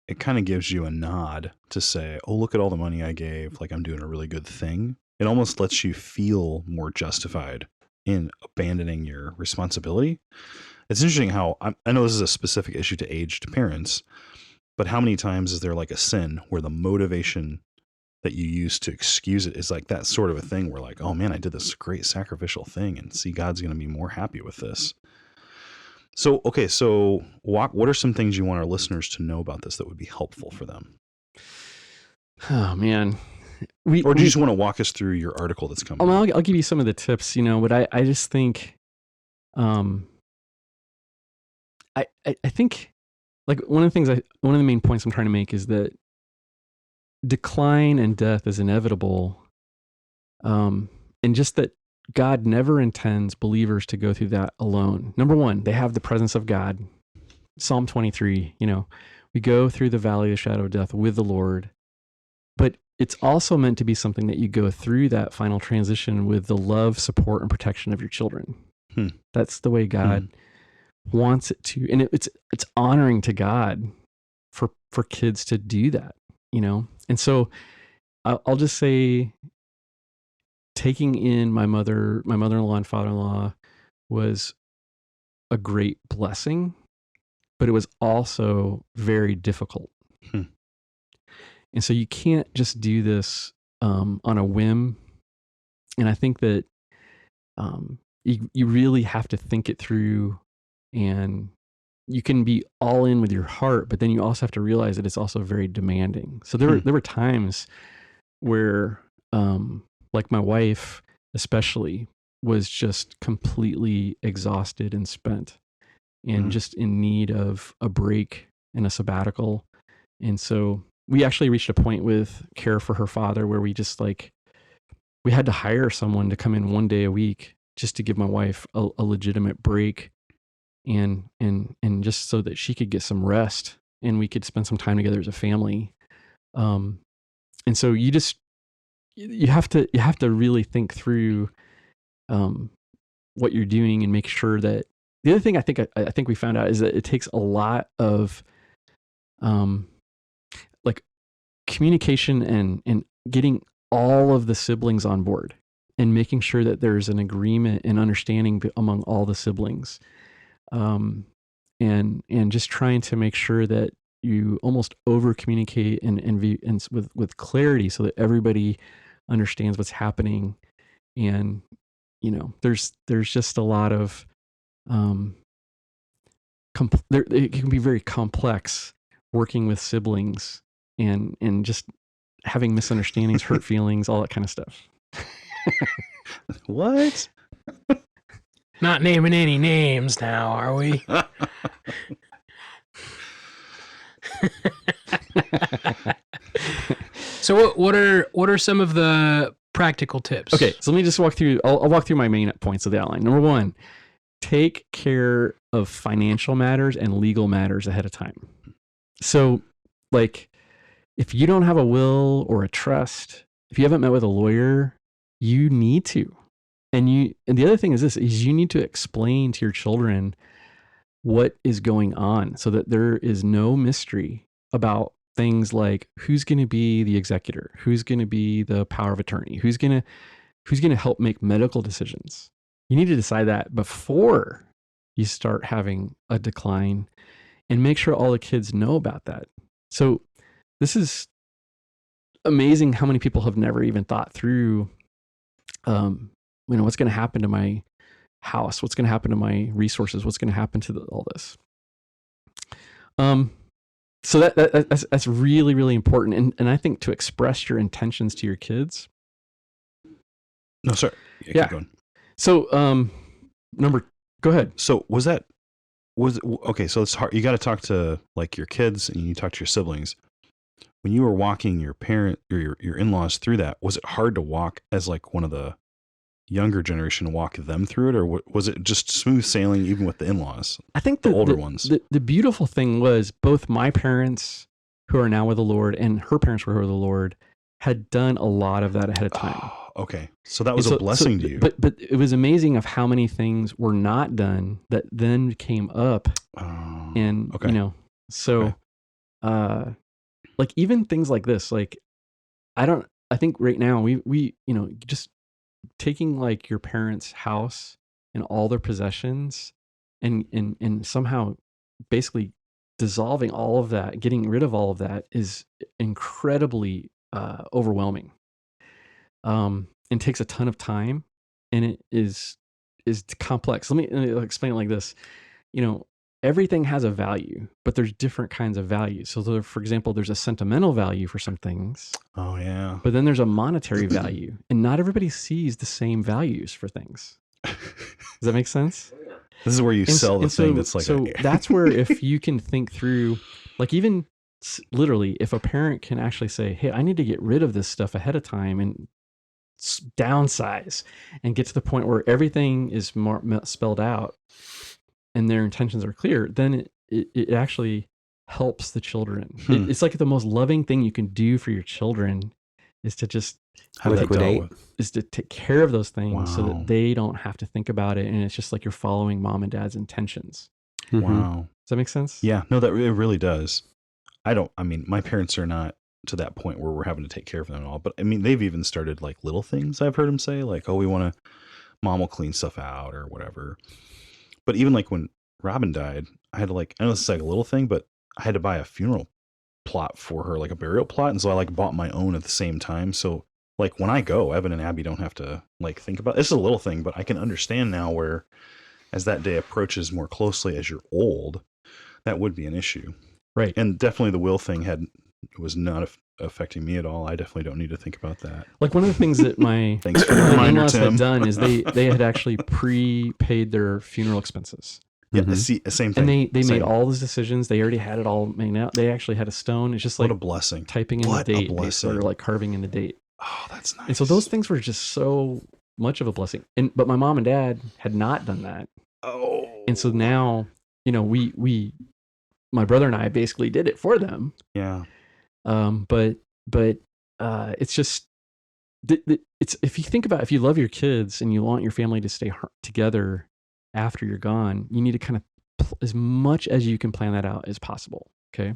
it kind of gives you a nod to say, oh, look at all the money I gave. Like I'm doing a really good thing. It almost lets you feel more justified in abandoning your responsibility. It's interesting how I know this is a specific issue to aged parents, but how many times is there like a sin where the motivation that you use to excuse it is like that sort of a thing where like, oh man, I did this great sacrificial thing and see God's going to be more happy with this. So, okay, so what are some things you want our listeners to know about this that would be helpful for them? Oh man. Or do you just want to walk us through your article that's coming? I'll give you some of the tips, but I just think, I think like one of the main points I'm trying to make is that decline and death is inevitable. And just that God never intends believers to go through that alone. Number one, they have the presence of God. Psalm 23, we go through the valley of the shadow of death with the Lord, but it's also meant to be something that you go through that final transition with the love, support, and protection of your children. That's the way God wants it to. And it's honoring to God for kids to do that, And so I'll just say, taking in my mother-in-law and father-in-law was a great blessing, but it was also very difficult. And so you can't just do this on a whim. And I think that you really have to think it through, and you can be all in with your heart, but then you also have to realize that it's also very demanding. So there were times where, like my wife especially, was just completely exhausted and spent and just in need of a break and a sabbatical. And so we actually reached a point with care for her father where we just we had to hire someone to come in one day a week just to give my wife a legitimate break and just so that she could get some rest and we could spend some time together as a family. And so you have to really think through what you're doing and make sure that the other thing I think we found out is that it takes a lot of communication and getting all of the siblings on board and making sure that there's an agreement and understanding among all the siblings, and just trying to make sure that you almost over communicate and with clarity so that everybody understands what's happening. And there's just a lot of it can be very complex working with siblings and just having misunderstandings, hurt feelings, all that kind of stuff. What? Not naming any names now, are we? So what are some of the practical tips. Okay, so let me just walk through. I'll walk through my main points of the outline. Number one, take care of financial matters and legal matters ahead of time. So, like, if you don't have a will or a trust, if you haven't met with a lawyer, you need to. And the other thing is this: is you need to explain to your children what is going on, so that there is no mystery about things like who's going to be the executor, who's going to be the power of attorney, who's going to help make medical decisions. You need to decide that before you start having a decline, and make sure all the kids know about that. So this is amazing how many people have never even thought through, what's going to happen to my house, what's going to happen to my resources, what's going to happen to all this. So that's really, really important. And I think to express your intentions to your kids. No, sorry. Yeah. Keep going. So, go ahead. So okay. So it's hard. You got to talk to like your kids and you talk to your siblings. When you were walking your parent or your in-laws through that, was it hard to walk as like one of the younger generation, walk them through it, or was it just smooth sailing even with the in-laws? I think the older ones. The beautiful thing was both my parents, who are now with the Lord, and her parents who were with the Lord, had done a lot of that ahead of time. Oh, okay, so that was a blessing to you. But it was amazing of how many things were not done that then came up, and okay. Like even things like this, like I think right now we just taking like your parents' house and all their possessions and somehow basically dissolving all of that, getting rid of all of that is incredibly overwhelming. And takes a ton of time, and it is complex. Let me explain it like this. Everything has a value, but there's different kinds of values. So for example, there's a sentimental value for some things. Oh yeah. But then there's a monetary value, and not everybody sees the same values for things. Does that make sense? This is where you sell the thing that's like. So that's where if you can think through, like even literally, if a parent can actually say, "Hey, I need to get rid of this stuff ahead of time and downsize and get to the point where everything is more spelled out and their intentions are clear," then it actually helps the children. It's like the most loving thing you can do for your children is to just is to take care of those things so that they don't have to think about it, and it's just like you're following mom and dad's intentions. Wow. Does that make sense? Yeah, no, that it really does. My parents are not to that point where we're having to take care of them at all, but I mean, they've even started like little things. I've heard them say like, "Oh, mom will clean stuff out or whatever." But even like when Robin died, I had to I know this is like a little thing, but I had to buy a funeral plot for her, like a burial plot. And so I bought my own at the same time. So like when I go, Evan and Abby don't have to think about it. It's a little thing, but I can understand now where as that day approaches more closely as you're old, that would be an issue. Right. And definitely the will thing was not affecting me at all. I definitely don't need to think about that. Like one of the things that my Thanks for the reminder, in-laws Tim. had done is they had actually prepaid their funeral expenses. Yeah, same thing. And they made all those decisions. They already had it all made out. They actually had a stone. It's just like what a blessing. Typing in the date. They started like carving in the date. Oh, that's nice. And so those things were just so much of a blessing. But my mom and dad had not done that. Oh. And so now, my brother and I basically did it for them. Yeah. But it's just it's if you love your kids and you want your family to stay together after you're gone, you need to kind of as much as you can plan that out as possible. Okay.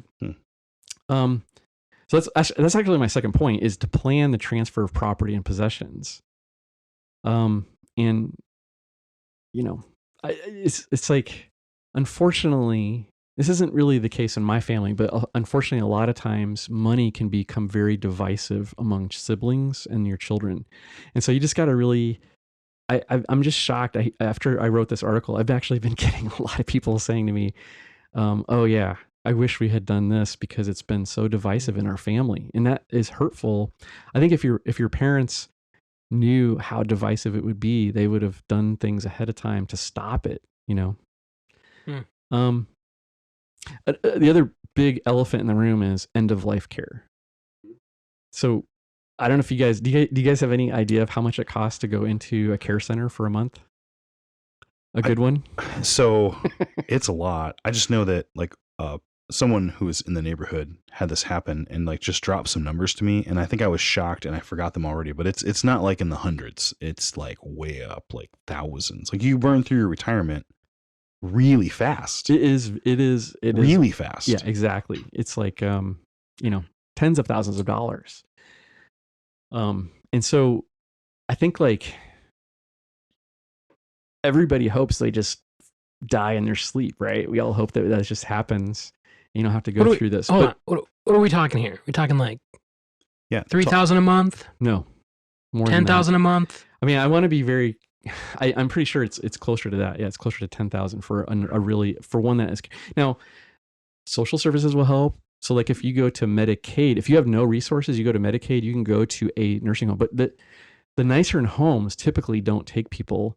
So that's actually my second point, is to plan the transfer of property and possessions. It's like, unfortunately, this isn't really the case in my family, but unfortunately, a lot of times money can become very divisive among siblings and your children. And so you just got to really, I'm just shocked. After I wrote this article, I've actually been getting a lot of people saying to me, "Oh yeah, I wish we had done this because it's been so divisive in our family," and that is hurtful. I think if your parents knew how divisive it would be, they would have done things ahead of time to stop it. The other big elephant in the room is end of life care. So I don't know if you guys do you guys have any idea of how much it costs to go into a care center for a month? A good one? So it's a lot. I just know that like someone who was in the neighborhood had this happen and like just dropped some numbers to me, and I think I was shocked and I forgot them already, but it's not like in the hundreds. It's like way up, like thousands. Like you burn through your retirement really fast. It is really fast. Yeah, exactly. It's like tens of thousands of dollars. And so I think like everybody hopes they just die in their sleep, right? We all hope that just happens. You don't have to go through this. Hold on. What are we talking here? We're talking like 3,000 a month? No, more 10,000 a month? I mean, I want to be very. I'm pretty sure it's closer to that. Yeah, it's closer to 10,000 for for one that is. Now, social services will help. So, like, if you go to Medicaid, if you have no resources, you go to Medicaid. You can go to a nursing home, but the nicer homes typically don't take people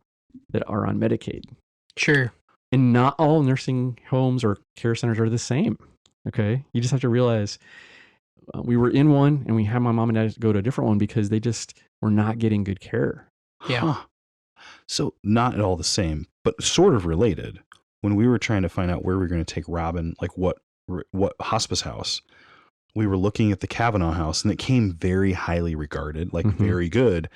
that are on Medicaid. Sure. And not all nursing homes or care centers are the same. Okay. You just have to realize we were in one and we had my mom and dad go to a different one because they just were not getting good care. Yeah. Huh. So not at all the same, but sort of related. When we were trying to find out where we were going to take Robin, like what hospice house, we were looking at the Kavanaugh house and it came very highly regarded, like very good.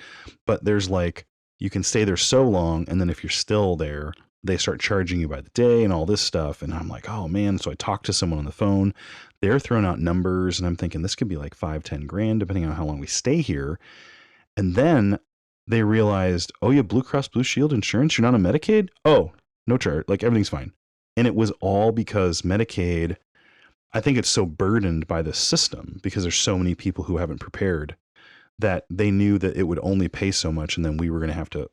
But there's like, you can stay there so long. And then if you're still there, they start charging you by the day and all this stuff. And I'm like, oh man. So I talked to someone on the phone. They're throwing out numbers and I'm thinking this could be like 5-10 grand, depending on how long we stay here. And then they realized, oh, you have Blue Cross Blue Shield insurance. You're not on Medicaid. Oh, no charge. Like everything's fine. And it was all because Medicaid, I think it's so burdened by the system because there's so many people who haven't prepared that they knew that it would only pay so much. And then we were going to have to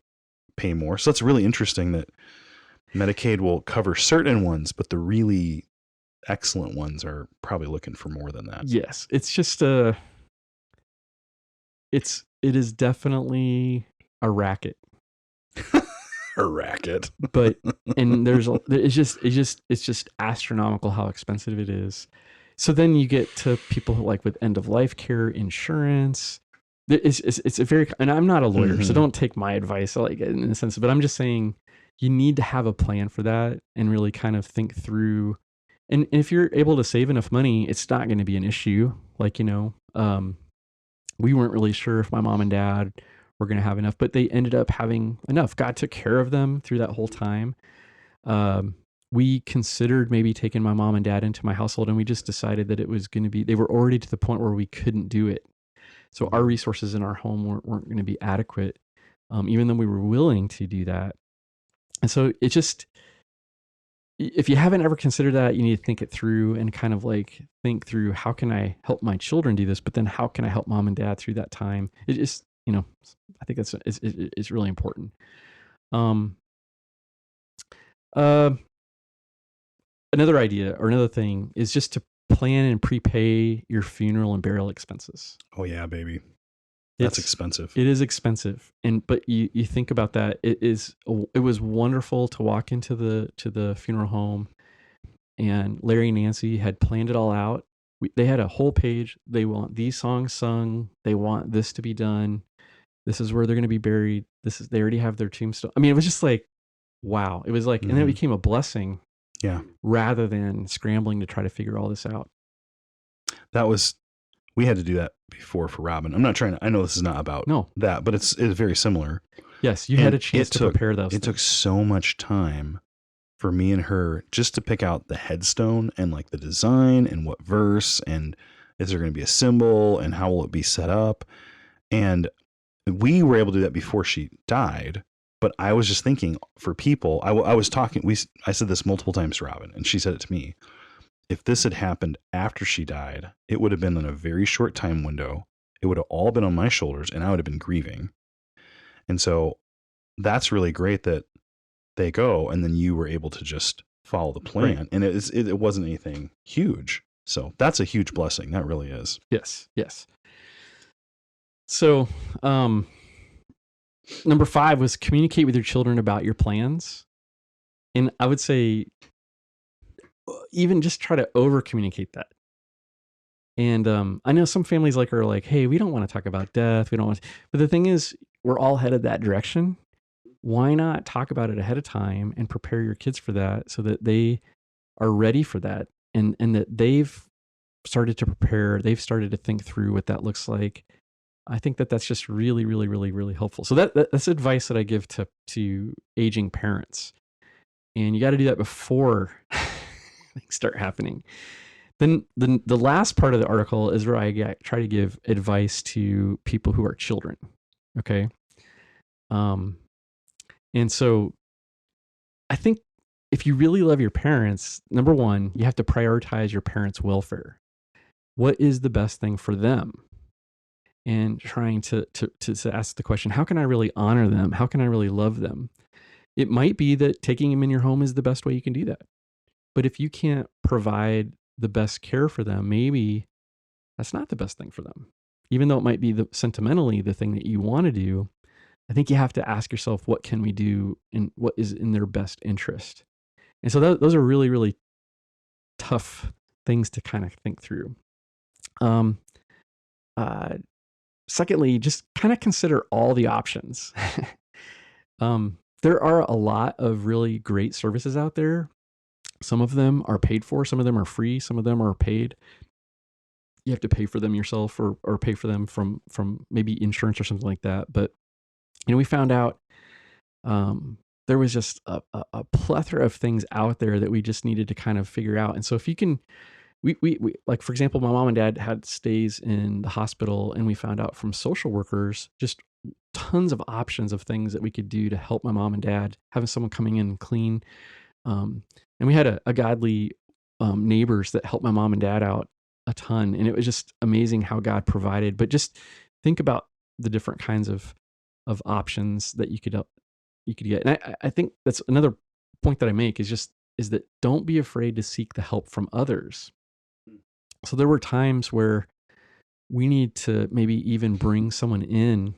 pay more. So that's really interesting that Medicaid will cover certain ones, but the really excellent ones are probably looking for more than that. Yes. It's just it is definitely a racket. A racket. But and it's just astronomical how expensive it is. So then you get to people who like with end of life care insurance. It's a very, and I'm not a lawyer, so don't take my advice like in the sense, but I'm just saying you need to have a plan for that and really kind of think through. And if you're able to save enough money, it's not going to be an issue. Like, we weren't really sure if my mom and dad were going to have enough, but they ended up having enough. God took care of them through that whole time. We considered maybe taking my mom and dad into my household, and we just decided that it was going to be, they were already to the point where we couldn't do it. So our resources in our home weren't going to be adequate, even though we were willing to do that. And so it just, if you haven't ever considered that, you need to think it through and kind of like think through, how can I help my children do this? But then how can I help mom and dad through that time? It just, I think it's really important. Another idea or another thing is just to plan and prepay your funeral and burial expenses. Oh yeah, baby. That's expensive. It is expensive. But you think about that. It was wonderful to walk into the funeral home, and Larry and Nancy had planned it all out. They had a whole page. They want these songs sung. They want this to be done. This is where they're going to be buried. They already have their tombstone. I mean, it was just like, wow. It was like, and then it became a blessing. Yeah. Rather than scrambling to try to figure all this out. We had to do that before for Robin. I'm not trying to, I know this is not about that, but it's very similar. Yes. You had a chance to prepare those. It took so much time for me and her just to pick out the headstone and like the design and what verse and is there going to be a symbol and how will it be set up? And we were able to do that before she died. But I was just thinking for people, I was talking, I said this multiple times to Robin, and she said it to me. If this had happened after she died, it would have been in a very short time window. It would have all been on my shoulders, and I would have been grieving. And so that's really great that they go, and then you were able to just follow the plan. Right. And it wasn't anything huge. So that's a huge blessing. That really is. Yes. So, number 5 was communicate with your children about your plans. And I would say even just try to over communicate that. And I know some families are like, hey, we don't want to talk about death. We don't want to. But the thing is, we're all headed that direction. Why not talk about it ahead of time and prepare your kids for that so that they are ready for that, and that they've started to prepare, they've started to think through what that looks like. I think that that's just really, really, really, really helpful. So that's advice that I give to aging parents. And you got to do that before things start happening. Then the last part of the article is where I try to give advice to people who are children. Okay. And so I think if you really love your parents, number one, you have to prioritize your parents' welfare. What is the best thing for them? And trying to ask the question, how can I really honor them? How can I really love them? It might be that taking them in your home is the best way you can do that. But if you can't provide the best care for them, maybe that's not the best thing for them. Even though it might be sentimentally the thing that you want to do, I think you have to ask yourself, what can we do and what is in their best interest? And so those are really, really tough things to kind of think through. Secondly, just kind of consider all the options. There are a lot of really great services out there. Some of them are paid for, some of them are free, some of them are paid. You have to pay for them yourself or pay for them from maybe insurance or something like that. But we found out there was just a plethora of things out there that we just needed to kind of figure out. And so if you can, we like, for example, my mom and dad had stays in the hospital, and we found out from social workers just tons of options of things that we could do to help my mom and dad, having someone coming in and clean. And we had a godly neighbors that helped my mom and dad out a ton. And it was just amazing how God provided. But just think about the different kinds of options that you could get. And I think that's another point that I make is that don't be afraid to seek the help from others. So there were times where we need to maybe even bring someone in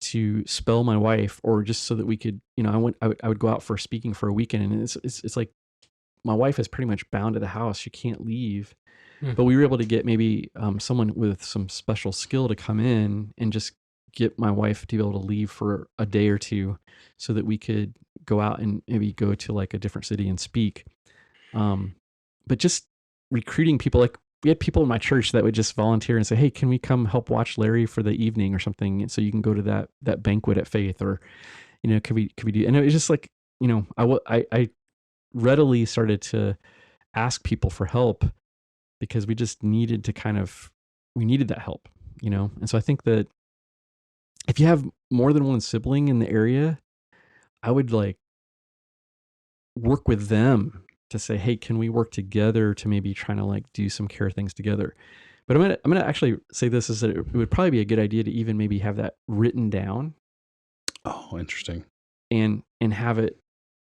to spell my wife, or just so that we could, I would go out for speaking for a weekend, and it's like my wife is pretty much bound to the house. She can't leave. But we were able to get maybe someone with some special skill to come in and just get my wife to be able to leave for a day or two so that we could go out and maybe go to like a different city and speak. But just recruiting people, like we had people in my church that would just volunteer and say, hey, can we come help watch Larry for the evening or something? And so you can go to that banquet at Faith, or, could we do, and it was just like, I readily started to ask people for help because we just needed to we needed that help, And so I think that if you have more than one sibling in the area, I would work with them to say, hey, can we work together to maybe trying to do some care things together? But I'm gonna actually say this, is that it would probably be a good idea to even maybe have that written down. Oh, interesting. And have it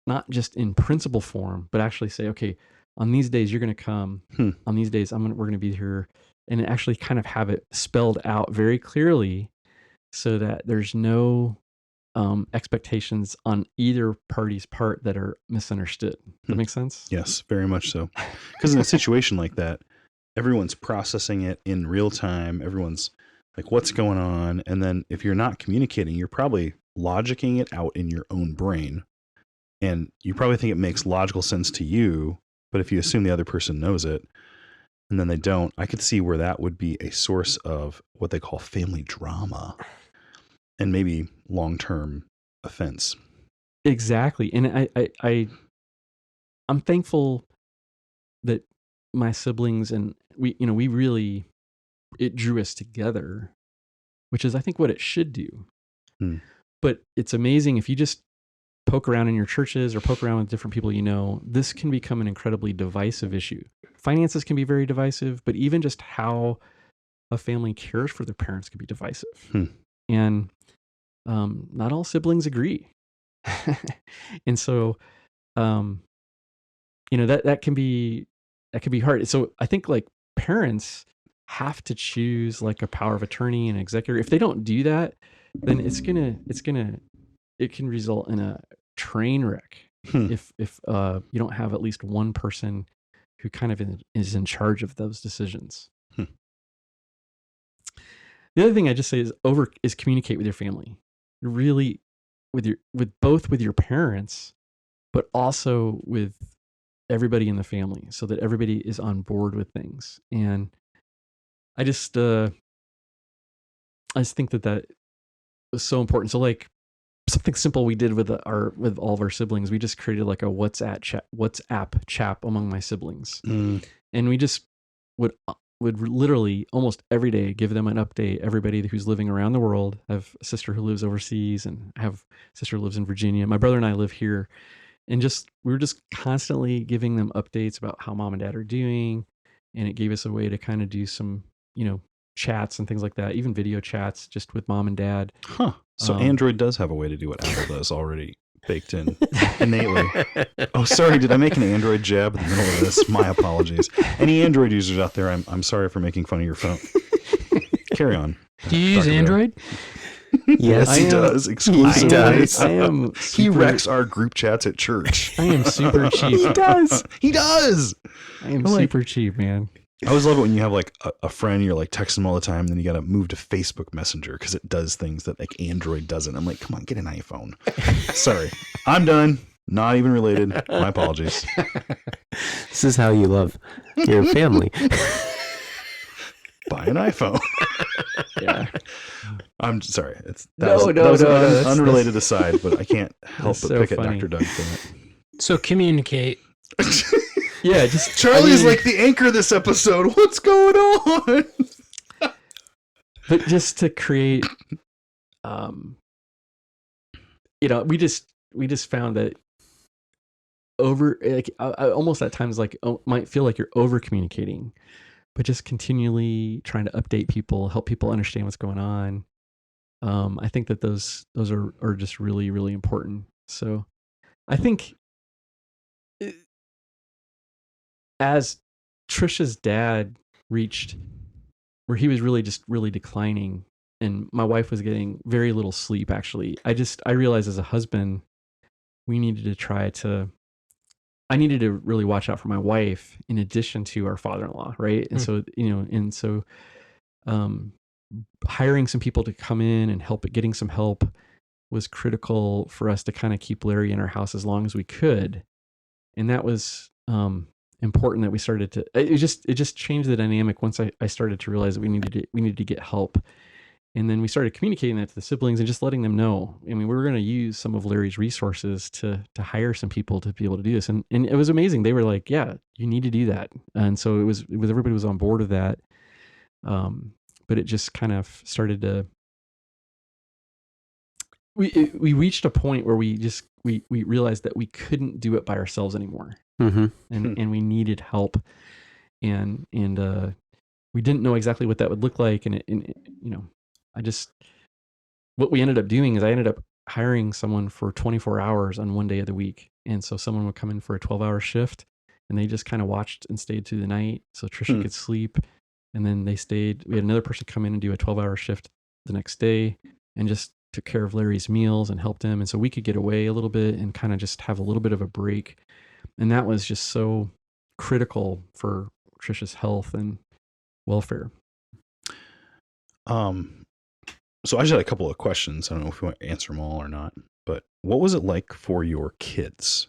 not just in principle form, but actually say, okay, on these days you're going to come. On these days we're going to be here, and actually kind of have it spelled out very clearly, so that there's no expectations on either party's part that are misunderstood. Does that make sense? Yes, very much so. Because in a situation like that, everyone's processing it in real time. Everyone's like, what's going on? And then if you're not communicating, you're probably logicking it out in your own brain. And you probably think it makes logical sense to you, but if you assume the other person knows it and then they don't, I could see where that would be a source of what they call family drama and maybe long-term offense. Exactly. And I'm thankful that my siblings and we really, it drew us together, which is I think what it should do. But it's amazing if you just poke around in your churches or poke around with different people, this can become an incredibly divisive issue. Finances can be very divisive, but even just how a family cares for their parents can be divisive. And not all siblings agree. And so, that can be hard. So I think parents have to choose a power of attorney and executor. If they don't do that, then it can result in a train wreck if you don't have at least one person who kind of is in charge of those decisions. The other thing I just say is communicate with your family. Really with your parents, but also with everybody in the family, so that everybody is on board with things. And I just think that was so important. So like something simple we did with all of our siblings, we just created like a WhatsApp chat among my siblings. And we just would literally almost every day give them an update. Everybody who's living around the world. I have a sister who lives overseas, and I have a sister who lives in Virginia. My brother and I live here, and we were just constantly giving them updates about how mom and dad are doing. And it gave us a way to kind of do some, chats and things like that, even video chats just with mom and dad. Huh. So Android does have a way to do what Apple does already baked in innately. Oh, sorry. Did I make an Android jab in the middle of this? My apologies. Any Android users out there, I'm sorry for making fun of your phone. Carry on. Do you use Android? Yes, he does. Exclusively. I am. He wrecks our group chats at church. I am super cheap. He does. He does. I am super cheap, man. I always love it when you have like a friend, you're like texting them all the time, and then you got to move to Facebook Messenger because it does things that like Android doesn't. I'm like, come on, get an iPhone. Sorry, I'm done. Not even related. My apologies. This is how you love your family. Buy an iPhone. Yeah. I'm sorry. That was an unrelated aside, but I can't help but pick funny. at Dr. Doug for it. So communicate. Yeah, just Charlie's like the anchor of this episode. What's going on? But just to create, we just found that almost at times might feel like you're over communicating, but just continually trying to update people, help people understand what's going on. I think that those are just really, really important. So I think as Trisha's dad reached where he was really declining, and my wife was getting very little sleep, actually, I realized as a husband, I needed to really watch out for my wife in addition to our father-in-law. Right. And so, hiring some people to come in and getting some help was critical for us to kind of keep Larry in our house as long as we could. And that was, important that we started to, it just changed the dynamic once I started to realize that we needed to get help. And then we started communicating that to the siblings and just letting them know. I mean, we were going to use some of Larry's resources to hire some people to be able to do this. And it was amazing. They were like, yeah, you need to do that. And so it was everybody was on board with that. But it just kind of started to, we reached a point where we realized that we couldn't do it by ourselves anymore. Mm-hmm. And we needed help, and we didn't know exactly what that would look like. And what we ended up doing is I ended up hiring someone for 24 hours on one day of the week. And so someone would come in for a 12-hour shift, and they just kind of watched and stayed through the night so Trisha could sleep. And then they stayed. We had another person come in and do a 12-hour shift the next day and just took care of Larry's meals and helped him. And so we could get away a little bit and kind of just have a little bit of a break. And that was just so critical for Trisha's health and welfare. So I just had a couple of questions. I don't know if you want to answer them all or not, but what was it like for your kids?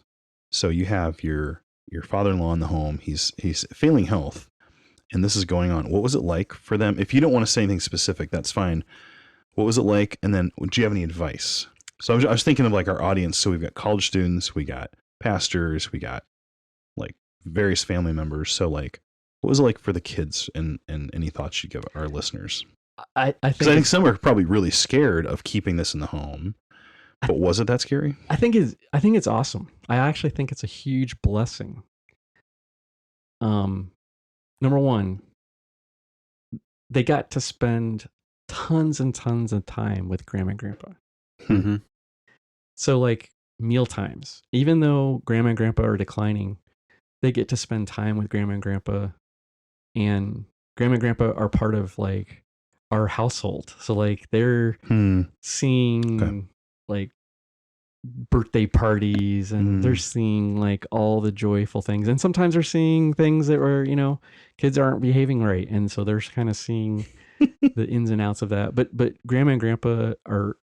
So you have your father-in-law in the home. He's failing health, and this is going on. What was it like for them? If you don't want to say anything specific, that's fine. What was it like? And then do you have any advice? So I was thinking of like our audience. So we've got college students, we got pastors, we got like various family members. So like, what was it like for the kids, and any thoughts you give our listeners? I think some are probably really scared of keeping this in the home, but was it that scary? I think it's awesome. I actually think it's a huge blessing. Number one, they got to spend tons and tons of time with Grandma and Grandpa. Mm-hmm. So like meal times, even though Grandma and Grandpa are declining, they get to spend time with Grandma and Grandpa, and Grandma and Grandpa are part of like our household. So like they're seeing like birthday parties, and they're seeing like all the joyful things. And sometimes they're seeing things that were, kids aren't behaving right. And so they're kind of seeing the ins and outs of that. But grandma and grandpa are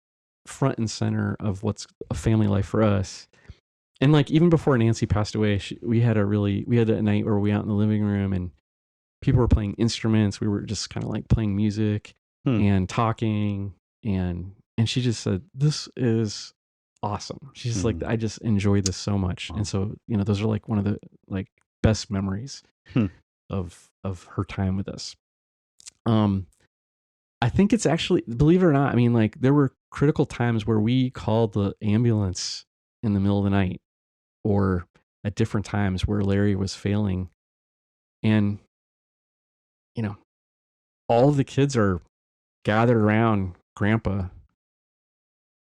front and center of what's a family life for us. And like even before Nancy passed away, we had a night where we were out in the living room and people were playing instruments. We were just kind of like playing music and talking, and she just said, "This is awesome." She's just like, "I just enjoy this so much." And so, those are like one of the like best memories of her time with us. I think it's actually, believe it or not, I mean, like there were critical times where we called the ambulance in the middle of the night or at different times where Larry was failing. And, all of the kids are gathered around Grandpa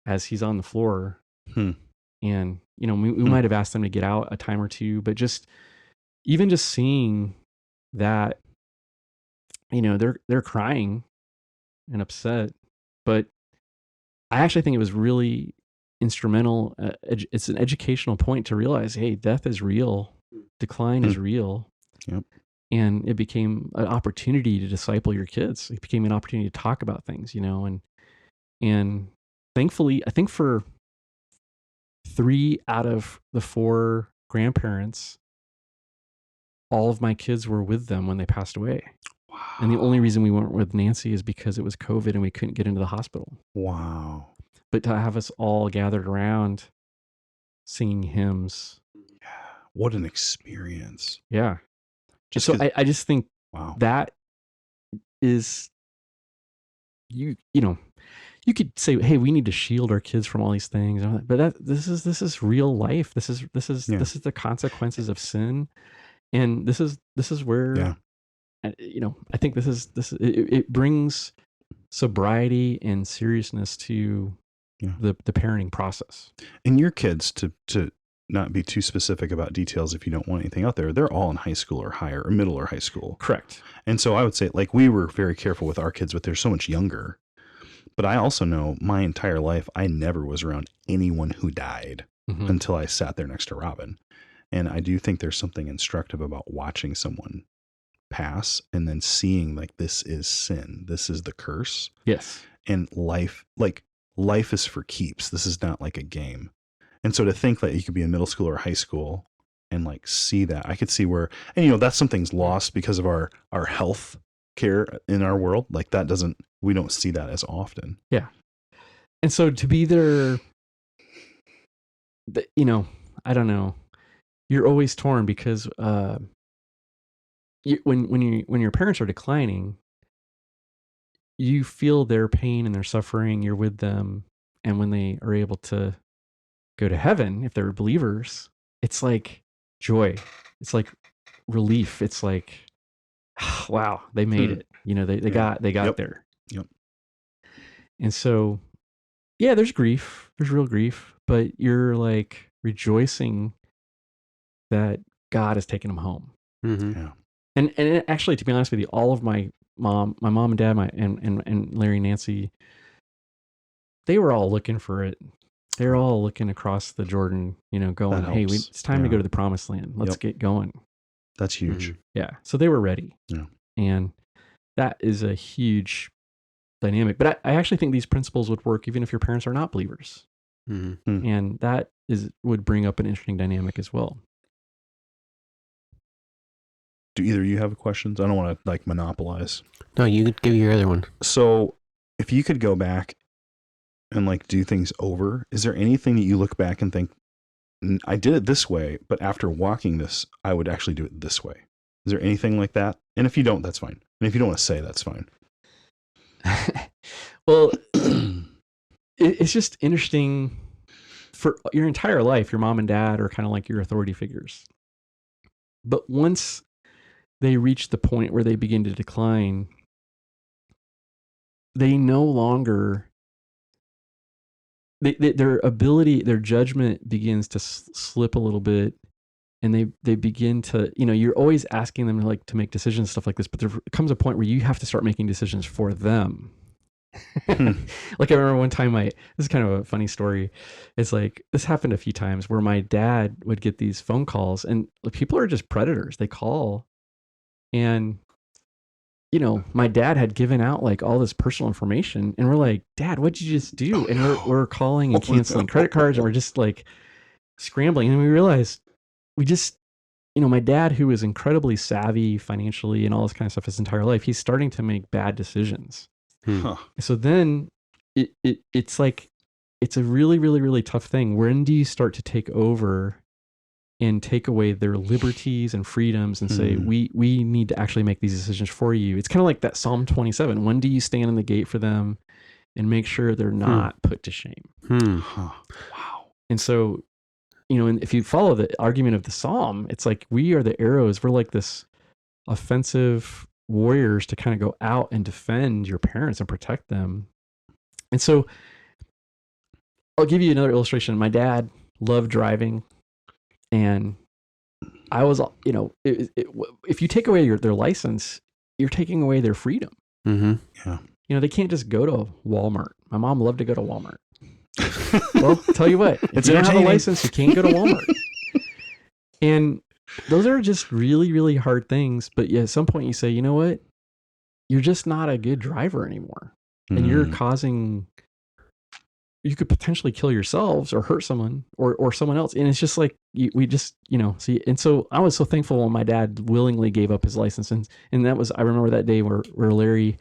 as he's on the floor. And, we might have asked them to get out a time or two, but even just seeing that, they're crying and upset, but I actually think it was really instrumental. It's an educational point to realize, hey, death is real, decline is real. Yep. And it became an opportunity to disciple your kids. It became an opportunity to talk about things, and thankfully, I think for 3 out of the 4 grandparents, all of my kids were with them when they passed away. Wow. And the only reason we weren't with Nancy is because it was COVID and we couldn't get into the hospital. Wow. But to have us all gathered around singing hymns. Yeah. What an experience. Yeah. So I just think that is, you could say, hey, we need to shield our kids from all these things, but this is real life. This is the consequences of sin, and this is where, I think it brings sobriety and seriousness to the parenting process. And your kids, to not be too specific about details if you don't want anything out there, they're all in high school or higher or middle or high school. Correct. And so I would say, like, we were very careful with our kids, but they're so much younger. But I also know my entire life, I never was around anyone who died until I sat there next to Robin. And I do think there's something instructive about watching someone pass and then seeing like, this is sin. This is the curse. Yes. And life is for keeps. This is not like a game. And so to think that you could be in middle school or high school and like see that, I could see where, and that's something's lost because of our health care in our world. Like we don't see that as often. Yeah. And so to be there, I don't know, you're always torn because when your parents are declining, you feel their pain and their suffering. You're with them. And when they are able to go to heaven, if they're believers, it's like joy. It's like relief. It's like, wow, they made it. They got there. Yep. And so, yeah, there's grief. There's real grief, but you're like rejoicing that God has taken them home. Yeah. And actually, to be honest with you, all of my mom and dad, and Larry and Nancy, they were all looking for it. They're all looking across the Jordan, going, hey, it's time to go to the promised land. Let's get going. That's huge. Yeah. So they were ready. Yeah. And that is a huge dynamic. But I actually think these principles would work even if your parents are not believers. And that would bring up an interesting dynamic as well. Do either of you have questions? I don't want to like monopolize. No, you could give your other one. So if you could go back and like do things over, is there anything that you look back and think, I did it this way, but after walking this, I would actually do it this way? Is there anything like that? And if you don't, that's fine. And if you don't want to say, that's fine. Well, it's just interesting. For your entire life, your mom and dad are kind of like your authority figures. But once they reach the point where they begin to decline, they no longer... their ability, their judgment begins to slip a little bit, and they begin to, you're always asking them to make decisions and stuff like this, but there comes a point where you have to start making decisions for them. Like I remember one time this is kind of a funny story. It's like, this happened a few times where my dad would get these phone calls, and people are just predators. They call, and my dad had given out like all this personal information, and we're like, Dad, what'd you just do? And we're calling and canceling credit cards, and we're just like scrambling. And we realized we just, my dad, who is incredibly savvy financially and all this kind of stuff his entire life, he's starting to make bad decisions. Huh. So then it's like, it's a really, really, really tough thing. When do you start to take over and take away their liberties and freedoms and say, we need to actually make these decisions for you? It's kind of like that Psalm 27. When do you stand in the gate for them and make sure they're not put to shame? Huh. Wow. And so, and if you follow the argument of the Psalm, it's like we are the arrows. We're like this offensive warriors to kind of go out and defend your parents and protect them. And so I'll give you another illustration. My dad loved driving, and I was, if you take away their license, you're taking away their freedom. Yeah. They can't just go to Walmart. My mom loved to go to Walmart. Well, tell you what, if you don't have a license, you can't go to Walmart. And those are just really, really hard things. But at some point you say, you know what? You're just not a good driver anymore. And you're you could potentially kill yourselves or hurt someone or someone else. And it's just like, we just, see. And so I was so thankful when my dad willingly gave up his license. And that was, I remember that day where Larry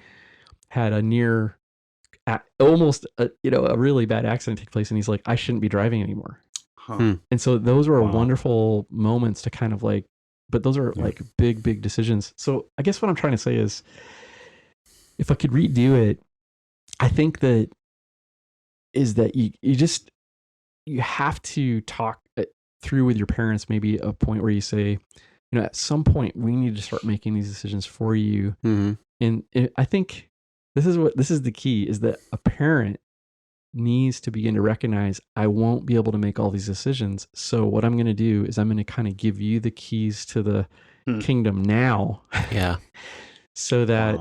had almost a really bad accident take place. And he's like, I shouldn't be driving anymore. Huh. And so those were wonderful moments to kind of like, but those are like big, big decisions. So I guess what I'm trying to say is, if I could redo it, I think that you have to talk through with your parents, maybe a point where you say, at some point we need to start making these decisions for you. And I think this is the key, is that a parent needs to begin to recognize, I won't be able to make all these decisions. So what I'm going to do is I'm going to kind of give you the keys to the kingdom now. Yeah. So that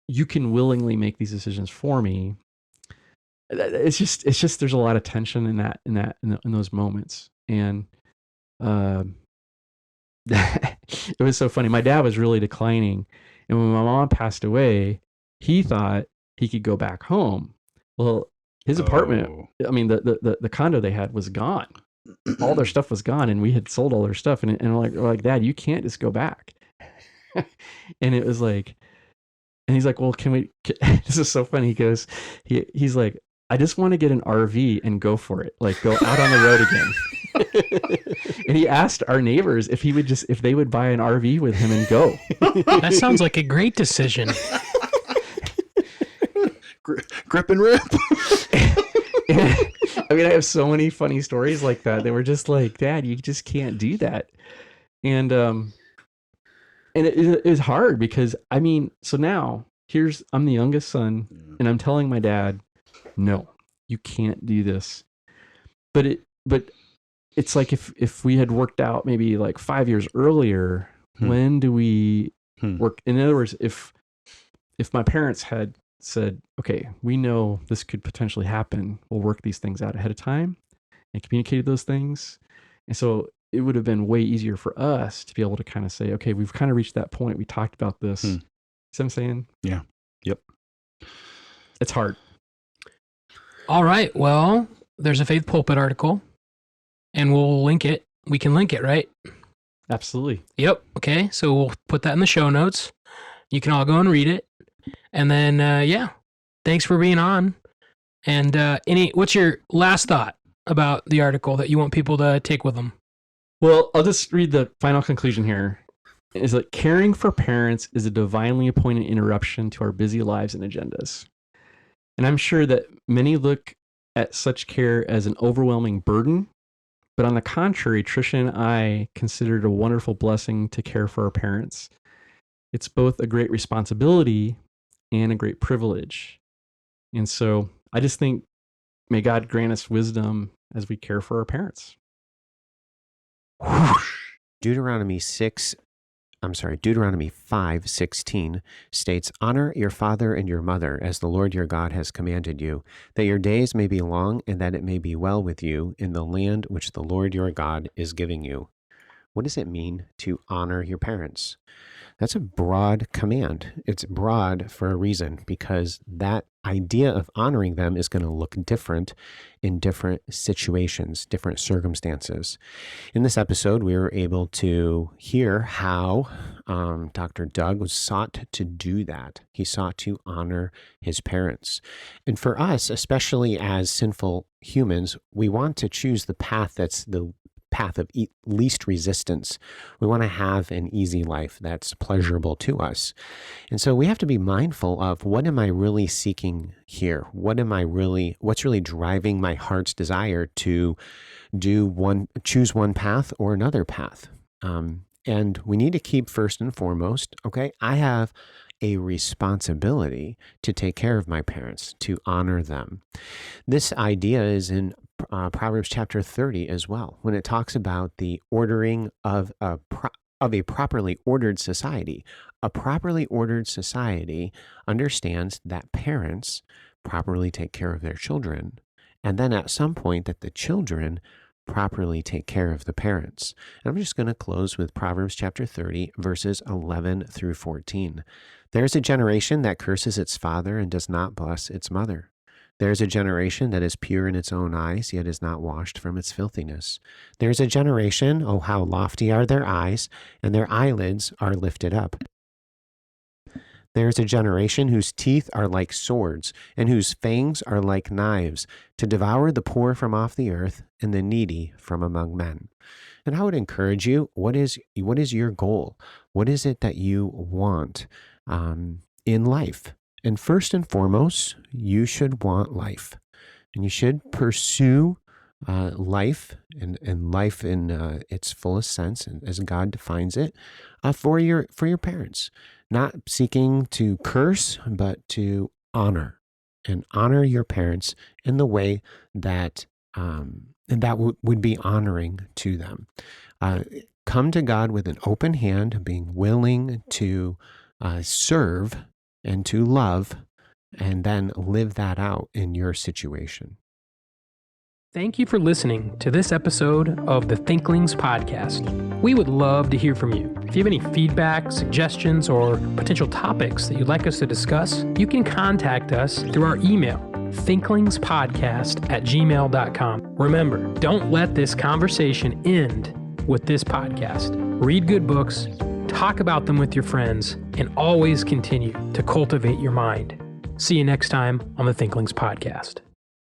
you can willingly make these decisions for me. It's just there's a lot of tension in those moments. And it was so funny. My dad was really declining, and when my mom passed away, he thought he could go back home. Well, his apartment, I mean, the condo they had was gone. All their stuff was gone, and we had sold all their stuff. And we're like, Dad, you can't just go back. And it was like, and he's like, well, can we? This is so funny. He goes, he's like, I just want to get an RV and go for it, like go out on the road again. And he asked our neighbors if they would buy an RV with him and go. That sounds like a great decision. Grip and rip. I mean, I have so many funny stories like that. They were just like, Dad, you just can't do that. And it was hard because, I mean, so now I'm the youngest son, and I'm telling my dad, no, you can't do this. But it's like if we had worked out maybe like 5 years earlier, when do we work? In other words, if my parents had said, okay, we know this could potentially happen, we'll work these things out ahead of time and communicated those things. And so it would have been way easier for us to be able to kind of say, okay, we've kind of reached that point. We talked about this. See what I'm saying? Yeah. Yep. It's hard. All right. Well, there's a Faith Pulpit article, and we'll link it. We can link it, right? Absolutely. Yep. Okay. So we'll put that in the show notes. You can all go and read it. And then, thanks for being on. And what's your last thought about the article that you want people to take with them? Well, I'll just read the final conclusion here. Is that caring for parents is a divinely appointed interruption to our busy lives and agendas. And I'm sure that many look at such care as an overwhelming burden, but on the contrary, Tricia and I consider it a wonderful blessing to care for our parents. It's both a great responsibility and a great privilege. And so I just think, may God grant us wisdom as we care for our parents. Deuteronomy 5:16 states, "Honor your father and your mother as the Lord your God has commanded you, that your days may be long and that it may be well with you in the land which the Lord your God is giving you." What does it mean to honor your parents? That's a broad command. It's broad for a reason, because that idea of honoring them is going to look different in different situations, different circumstances. In this episode, we were able to hear how Dr. Doug was sought to do that. He sought to honor his parents. And for us, especially as sinful humans, we want to choose the path that's the path of least resistance. We want to have an easy life that's pleasurable to us. And so we have to be mindful of, what am I really seeking here? What's really driving my heart's desire to choose one path or another path? And we need to keep first and foremost, okay, I have a responsibility to take care of my parents, to honor them. This idea is in Proverbs chapter 30 as well, when it talks about the ordering of a properly ordered society. A properly ordered society understands that parents properly take care of their children, and then at some point that the children properly take care of the parents. And I'm just going to close with Proverbs chapter 30, verses 11 through 14. There's a generation that curses its father and does not bless its mother. There's a generation that is pure in its own eyes, yet is not washed from its filthiness. There's a generation, oh, how lofty are their eyes, and their eyelids are lifted up. There's a generation whose teeth are like swords, and whose fangs are like knives, to devour the poor from off the earth and the needy from among men. And I would encourage you, what is your goal? What is it that you want in life? And first and foremost, you should want life. And you should pursue life and life in its fullest sense, and as God defines it, for your parents. Not seeking to curse, but to honor, and honor your parents in the way that would be honoring to them. Come to God with an open hand, being willing to serve and to love, and then live that out in your situation. Thank you for listening to this episode of the Thinklings podcast. We would love to hear from you. If you have any feedback, suggestions, or potential topics that you'd like us to discuss, you can contact us through our email, thinklingspodcast@gmail.com. Remember, don't let this conversation end with this podcast. Read good books, talk about them with your friends, and always continue to cultivate your mind. See you next time on the Thinklings podcast.